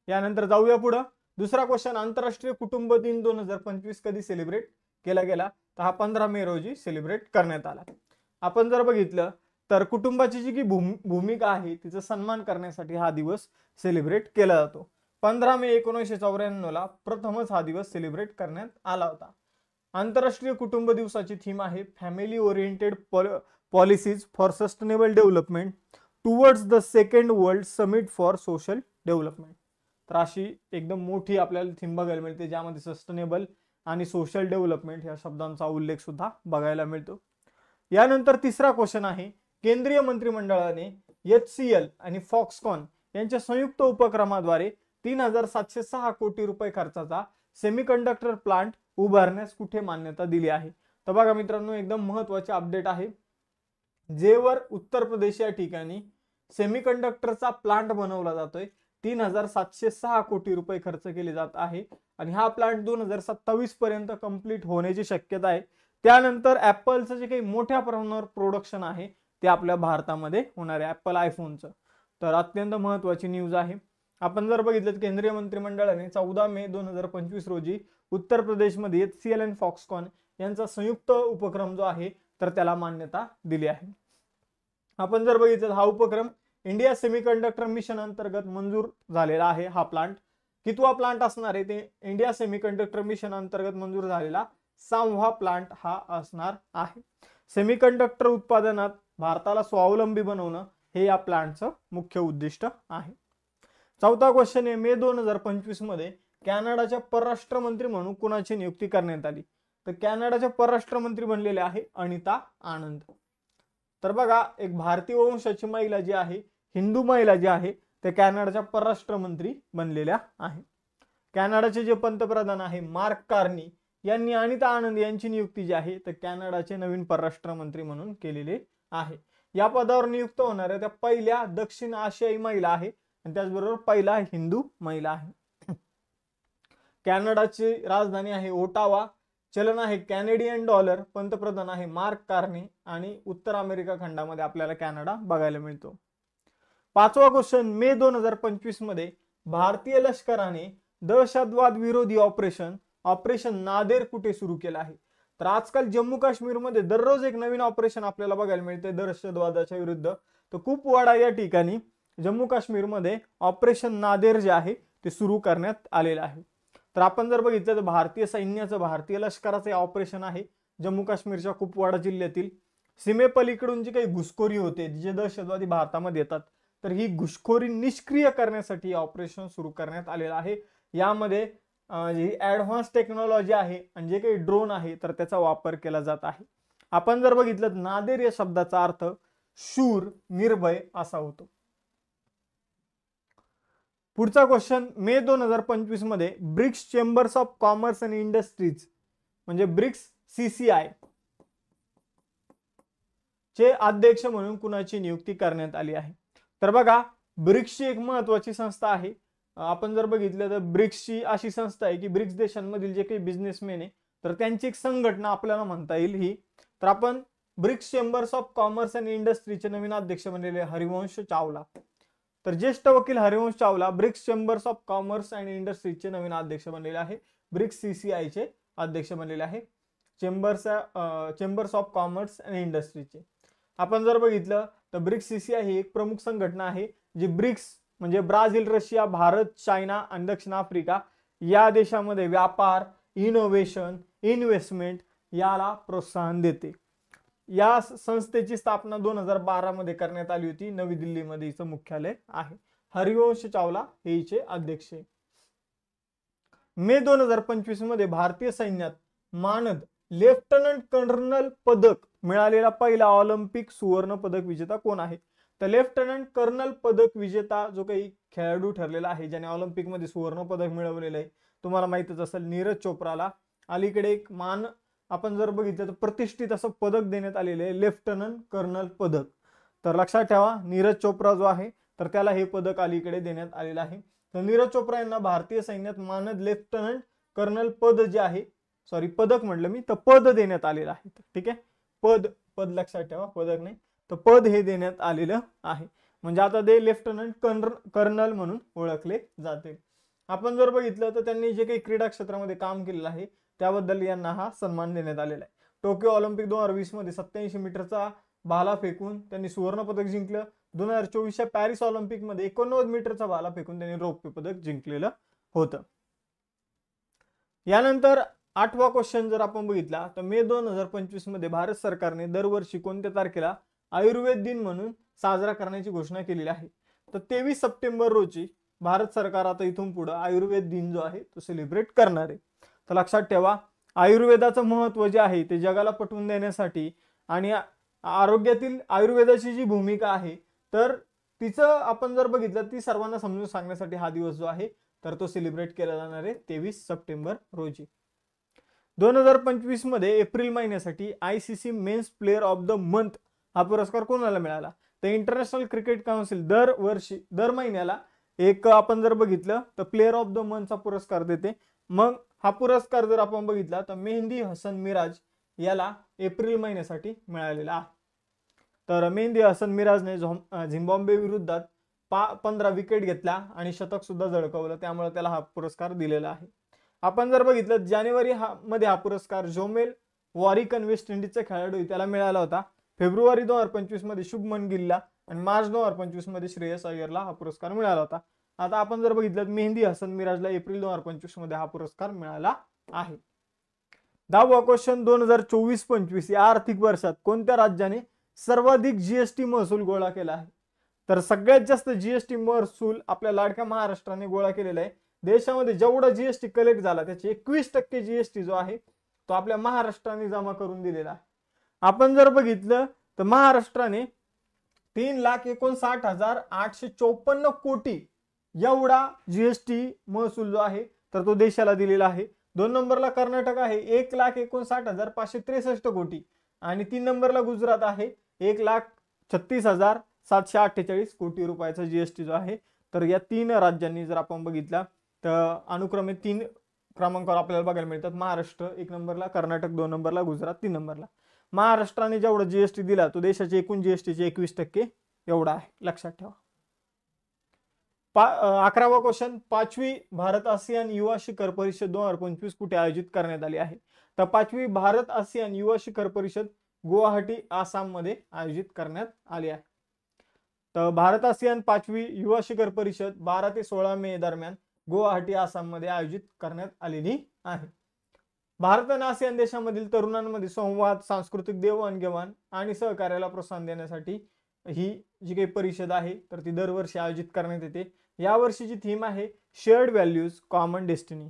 Speaker 1: यानंतर जाऊया पुढं. दुसरा क्वेश्चन, आंतरराष्ट्रीय कुटुंब दिन 2025 कधी सेलिब्रेट केला गेला? तर हा 15 मे रोजी सेलिब्रेट करण्यात आला. आपण जर बघितलं तर कुटुंबाची जी की भूमिका आहे तिचा सन्मान करण्यासाठी हा दिवस सेलिब्रेट केला जातो. 15 मे 1994 ला प्रथमच हा दिवस सेलिब्रेट करण्यात आला होता. आंतरराष्ट्रीय कुटुंब दिवसाची थीम आहे family oriented policies for sustainable development towards the second world summit for social development. तर अशी एकदम मोठी आपल्याला थीम बघायला मिळते, ज्यामध्ये सस्टेनेबल आणि सोशल डेव्हलपमेंट या शब्दांचा उल्लेख सुद्धा बघायला मिळतो. यानंतर तिसरा क्वेश्चन आहे, केंद्रीय मंत्रिमंडळाने HCL आणि फॉक्सकॉन यांच्या संयुक्त उपक्रमाद्वारे 3706 कोटी रुपये खर्चाचा सेमीकंडक्टर प्लांट उभारण्यास कुठे मान्यता दिली आहे? तर बघा मित्रांनो, एकदम महत्त्वाचे अपडेट आहे. जेवर उत्तर प्रदेश या ठिकाणी सेमीकंडक्टरचा प्लांट बनवला जातोय. 3706 कोटी रुपये खर्च केले जात आहे आणि हा प्लांट 2027 पर्यंत कंप्लीट होण्याची शक्यता आहे. त्यानंतर ऍपलचं जे काही मोठ्या प्रमाणावर प्रोडक्शन आहे ते आपल्या भारतामध्ये होणार आहे, ऍपल आयफोनचं. तर अत्यंत महत्त्वाची न्यूज आहे. आपण जर बघितलं केंद्रीय मंत्रिमंडळाने 14 मे 2025 रोजी उत्तर प्रदेशमध्ये HCL आणि फॉक्सकॉन यांचा संयुक्त उपक्रम जो आहे तर त्याला मान्यता दिली आहे. आपण जर बघितलं हा उपक्रम इंडिया सेमीकंडक्टर मिशन अंतर्गत मंजूर झालेला आहे. हा प्लांट कितवा प्लांट असणार आहे? ते इंडिया सेमीकंडक्टर मिशन अंतर्गत मंजूर झालेला 6वा प्लांट हा असणार आहे. सेमीकंडक्टर उत्पादनात भारताला स्वावलंबी बनवणं हे या प्लांटचं मुख्य उद्दिष्ट आहे. चौथा क्वेश्चन आहे, मे 2025 मध्ये कॅनडाच्या परराष्ट्र मंत्री म्हणून कुणाची नियुक्ती करण्यात आली? तर कॅनडाच्या परराष्ट्र मंत्री बनलेले आहे अनिता आनंद. तर बघा, एक भारतीय वंशाची महिला जी आहे, हिंदू महिला जी आहे, ते कॅनडाच्या परराष्ट्र मंत्री बनलेल्या आहे. कॅनडाचे जे पंतप्रधान आहे मार्क कार्नी यांनी अनिता आनंद यांची नियुक्ती जी आहे तर कॅनडाचे नवीन परराष्ट्र मंत्री म्हणून केलेले आहे. या पदावर नियुक्त होणाऱ्या त्या पहिल्या दक्षिण आशियाई महिला आहे आणि त्याचबरोबर पहिला हिंदू महिला आहे. कॅनडाची राजधानी आहे ओटावा, चलन आहे कॅनेडियन डॉलर, पंतप्रधान आहे मार्क कार्नी आणि उत्तर अमेरिका खंडामध्ये आपल्याला कॅनडा बघायला मिळतो. पाचवा क्वेश्चन, मे 2025 मध्ये भारतीय लष्कराने दहशतवाद विरोधी ऑपरेशन नादेर कुठे सुरू केलं आहे? तर आजकाल जम्मू काश्मीरमध्ये दररोज एक नवीन ऑपरेशन आपल्याला बघायला मिळते दहशतवादाच्या विरुद्ध. तर कुपवाडा या ठिकाणी जम्मू काश्मीरमध्ये ऑपरेशन नादेर जे आहे ते सुरू करण्यात आलेलं आहे. तर आपण जर बघितलं तर भारतीय सैन्याचं, भारतीय लष्कराचं ऑपरेशन आहे जम्मू काश्मीरच्या कुपवाडा जिल्ह्यातील. सीमेपलीकडून जी काही घुसखोरी होते, जे दहशतवादी भारतामध्ये येतात, तर ही घुसखोरी निष्क्रिय करण्यासाठी ऑपरेशन सुरू करण्यात आलेलं आहे. यामध्ये जी ऍडव्हान्स टेक्नॉलॉजी आहे आणि जे काही ड्रोन आहे तर त्याचा वापर केला जात आहे. आपण जर बघितलं नादेर या शब्दाचा अर्थ शूर, निर्भय असा होतो. पुढचा क्वेश्चन, मे 2025 मध्ये BRICS chambers of commerce and industries म्हणजे ब्रिक्स CCI चे अध्यक्ष म्हणून कुणाची नियुक्ती करण्यात आली आहे? तर बघा, ब्रिक्सची एक महत्वाची संस्था आहे. आपण जर बघितलं तर ब्रिक्सची अशी संस्था आहे की ब्रिक्स देशांमधील जे काही बिझनेसमॅन आहे तर त्यांची एक संघटना आपल्याला म्हणता येईल ही. तर आपण BRICS chambers of commerce and इंडस्ट्रीचे नवीन अध्यक्ष बनलेले हरिवंश चावला. तर ज्येष्ठ वकील Harivansh Chawla BRICS chambers of commerce and इंडस्ट्रीजचे नवीन अध्यक्ष बनलेले आहे. ब्रिक्स CCI चे अध्यक्ष बनलेले आहे, चेंबर्स ऑफ कॉमर्स अँड इंडस्ट्रीचे. आपण जर बघितलं तर ब्रिक्स CCI ही एक प्रमुख संघटना आहे जी ब्रिक्स म्हणजे ब्राझील, रशिया, भारत, चायना आणि दक्षिण आफ्रिका या देशामध्ये व्यापार, इनोव्हेशन, इन्व्हेस्टमेंट याला प्रोत्साहन देते. या संस्थेची स्थापना 2012 मध्ये करण्यात आली होती. नवी दिल्लीमध्ये हिचं मुख्यालय आहे. हरिवंश चावला हे हिचे अध्यक्ष आहे. मे 2025 मध्ये भारतीय सैन्यात मानद लेफ्टनंट कर्नल पदक मिळालेला पहिला ऑलिम्पिक सुवर्ण पदक विजेता कोण आहे? तर लेफ्टनंट कर्नल पदक विजेता जो काही खेळाडू ठरलेला आहे ज्याने ऑलिम्पिक मध्ये सुवर्ण पदक मिळवलेलं आहे, तुम्हाला माहितच असेल, नीरज चोप्राला अलीकडे एक आपण जर बघितलं तर प्रतिष्ठित असं पदक देण्यात आलेले आहे, लेफ्टनंट कर्नल पदक. तर लक्षात ठेवा, नीरज चोप्रा जो आहे तर त्याला हे पदक अलीकडे देण्यात आलेलं आहे. तर नीरज चोप्रा यांना भारतीय सैन्यात मानद लेफ्टनंट कर्नल पद जे आहे, सॉरी पदक म्हटलं मी, तर पद देण्यात आलेलं आहे. ठीक आहे, पद पद लक्षात ठेवा, पदक नाही, तर पद हे देण्यात आलेलं आहे. म्हणजे आता ते लेफ्टनंट कर्नल म्हणून ओळखले जाते. आपण जर बघितलं तर त्यांनी जे काही क्रीडा क्षेत्रामध्ये काम केलेलं आहे त्याबद्दल यांना हा सन्मान देण्यात आलेला आहे. टोकियो ऑलिम्पिक 2020 मध्ये 87 मीटरचा भाला फेकून त्यांनी सुवर्ण पदक जिंकलं. 2024च्या पॅरिस ऑलिम्पिक मध्ये 89 मीटरचा भाला फेकून त्यांनी रौप्य पदक जिंकलेलं होतं. यानंतर 8वा क्वेश्चन जर आपण बघितला तर मे 2025 मध्ये भारत सरकारने दरवर्षी कोणत्या तारखेला आयुर्वेद दिन म्हणून साजरा करण्याची घोषणा केलेली आहे. तर 23 सप्टेंबर रोजी भारत सरकार आता इथून पुढे आयुर्वेद दिन जो आहे तो सेलिब्रेट करणार आहे. तर लक्षात ठेवा, आयुर्वेदाचं महत्त्व जे आहे ते जगाला पटवून देण्यासाठी आणि आरोग्यातील आयुर्वेदाची जी भूमिका आहे तर तिचं आपण जर बघितलं ती सर्वांना समजून सांगण्यासाठी हा दिवस जो आहे तर तो सेलिब्रेट केला जाणार आहे 23 सप्टेंबर रोजी. 2025 मध्ये एप्रिल महिन्यासाठी ICC men's player of the month हा पुरस्कार कोणाला मिळाला? तर इंटरनॅशनल क्रिकेट काउन्सिल दर महिन्याला एक आपण जर बघितलं तर प्लेअर ऑफ द मंथचा पुरस्कार देते. मग हा पुरस्कार जर आपण बघितला तर मेहंदी हसन मिराज याला एप्रिल महिन्यासाठी मिळालेला आहे. तर मेहंदी हसन मिराजने झिम्बाब्वे विरुद्धात 15 विकेट घेतला आणि शतक सुद्धा झळकवलं, त्यामुळे त्याला हा पुरस्कार दिलेला आहे. आपण जर बघितलं जानेवारी मध्ये हा पुरस्कार जोमेल वॉरिकन वेस्ट इंडिजचा खेळाडू त्याला मिळाला होता. फेब्रुवारी 2025 मध्ये शुभमन गिलला आणि मार्च 2025 मध्ये श्रेयस अय्यरला हा पुरस्कार मिळाला होता. आता आपण जर बघितलं मेहंदी हसन मिराजला एप्रिल 2025 मध्ये हा पुरस्कार मिळाला आहे. 10वा क्वेश्चन, 2024-25 या आर्थिक वर्षात कोणत्या राज्याने सर्वाधिक जीएसटी महसूल गोळा केला आहे? तर सगळ्यात जास्त जीएसटी महसूल आपल्या लाडक्या महाराष्ट्राने गोळा केलेला आहे. देशामध्ये जेवढा जीएसटी कलेक्ट झाला त्याचे 21% जीएसटी जो आहे तो आपल्या महाराष्ट्राने जमा करून दिलेला आहे. आपण जर बघितलं तर महाराष्ट्राने 3,59,854 कोटी एवढा जीएसटी महसूल जो आहे तर तो देशाला दिलेला आहे. 2 नंबरला कर्नाटक आहे 1,59,563 कोटी आणि 3 नंबरला गुजरात आहे 1,36,748 कोटी रुपयाचा जीएसटी जो आहे. तर या 3 राज्यांनी जर आपण बघितला तर अनुक्रमे 3 क्रमांकावर आपल्याला बघायला मिळतात. महाराष्ट्र 1 नंबरला, कर्नाटक 2 नंबरला, गुजरात 3 नंबरला. महाराष्ट्राने जेवढा जीएसटी दिला तो देशाच्या एकूण जीएसटीचे 21% एवढा आहे, लक्षात ठेवा. 11वा क्वेश्चन, 5वी भारत आसियान युवा शिखर परिषद 2025 कुठे आयोजित करण्यात आली आहे? तर 5वी भारत आसियान युवा शिखर परिषद गुवाहाटी आसाम मध्ये आयोजित करण्यात आली आहे. तर भारत आसियान 5वी युवा शिखर परिषद 12 ते 16 मे दरम्यान गुवाहाटी आसाम मध्ये आयोजित करण्यात आलेली आहे. भारत आणि आसियान देशांमधील तरुणांमध्ये संवाद, सांस्कृतिक देवाणघेवाण आणि सहकार्याला प्रोत्साहन देण्यासाठी ही जी काही परिषद आहे तर ती दरवर्षी आयोजित करण्यात येते. या वर्षीची थीम आहे शेअर्ड व्हॅल्यूज कॉमन डेस्टिनी.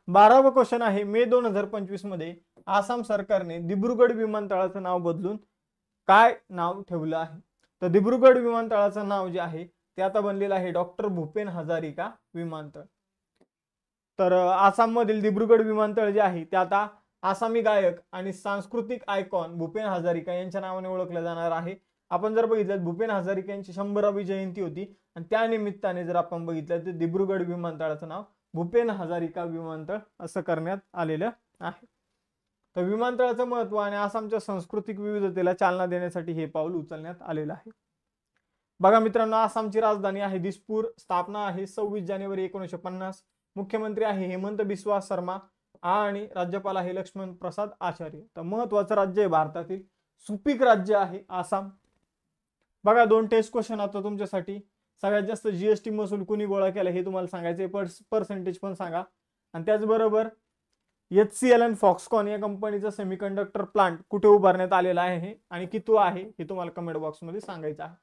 Speaker 1: 12वा क्वेश्चन आहे, मे 2025 मध्ये आसाम सरकारने दिब्रुगड विमानतळाचं नाव बदलून काय नाव ठेवलं आहे? तर दिब्रुगड विमानतळाचं नाव जे आहे ते आता बनलेलं आहे डॉक्टर भूपेन हजारिका विमानतळ. तर आसाम मधील दिब्रुगड विमानतळ जे आहे ते आता आसामी गायक आणि सांस्कृतिक आयकॉन भूपेन हजारिका यांच्या नावाने ओळखलं जाणार आहे. आपण जर बघितलं भूपेन हजारिका यांची 100वी जयंती होती आणि त्या निमित्ताने जर आपण बघितलं तर दिब्रुगड विमानतळाचं नाव भूपेन हजारिका विमानतळ असं करण्यात आलेलं आहे. तर विमानतळाचं महत्त्व आणि आसामच्या सांस्कृतिक विविधतेला चालना देण्यासाठी हे पाऊल उचलण्यात आलेलं आहे. बघा मित्रांनो, आसामची राजधानी आहे दिसपूर. स्थापना आहे 26 जानेवारी 1950. मुख्यमंत्री आहे हेमंत बिस्वा शर्मा आणि राज्यपाल आहे लक्ष्मण प्रसाद आचार्य. तर महत्वाचं राज्य आहे भारतातील, सुपीक राज्य आहे आसाम. बघा 2 टेस्ट क्वेश्चन आता तुमच्यासाठी. सगळ्यात जास्त जीएसटी महसूल कुणी गोळा केला हे तुम्हाला सांगायचे, पर्सेंटेज पण सांगा. आणि त्याचबरोबर HCL आणि फॉक्सकॉन या कंपनीचा सेमीकंडक्टर प्लांट कुठे उभारण्यात आलेला आहे आणि कितवा आहे हे तुम्हाला कमेंट बॉक्समध्ये सांगायचं आहे.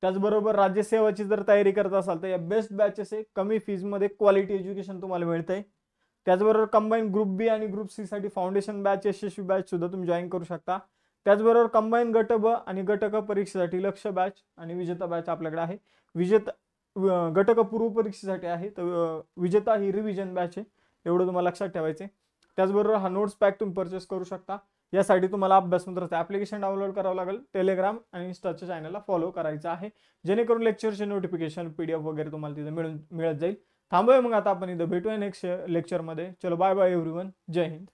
Speaker 1: त्याचबरोबर राज्यसेवाची जर तयारी करत असाल तर या बेस्ट बॅचेस आहे, कमी फीज मध्ये क्वालिटी एज्युकेशन तुम्हाला मिळतंय. त्याचबरोबर कंबाईन ग्रुप बी आणि ग्रुप सी साठी फाउंडेशन बॅच, यशस्वी बॅच सुद्धा तुम्ही जॉईन करू शकता. त्याचबरोबर कंबाईन गट ब आणि गट क परीक्षेसाठी लक्ष्य बॅच आणि विजेता बॅच आपल्याकडे आहे. गट क पूर्व परीक्षेसाठी आहे तर विजेता ही रिव्हिजन बॅच आहे, एवढं तुम्हाला लक्षात ठेवायचे. त्याचबरोबर हा नोट्स पॅक तुम्ही परचेस करू शकता. यासाठी तुम्हाला अभ्यासमित्राचं ॲप्लिकेशन डाउनलोड करावं लागेल. टेलिग्राम आणि इन्स्टाच्या चॅनलला फॉलो करायचं आहे, जेणेकरून लेक्चरचे नोटिफिकेशन PDF वगैरे तुम्हाला तिथे मिळत जाईल. थांबूया मग आता आपण इथं भेटूया नेक्स्ट लेक्चरमध्ये. चलो बाय बाय एव्हरीवन. जय हिंद.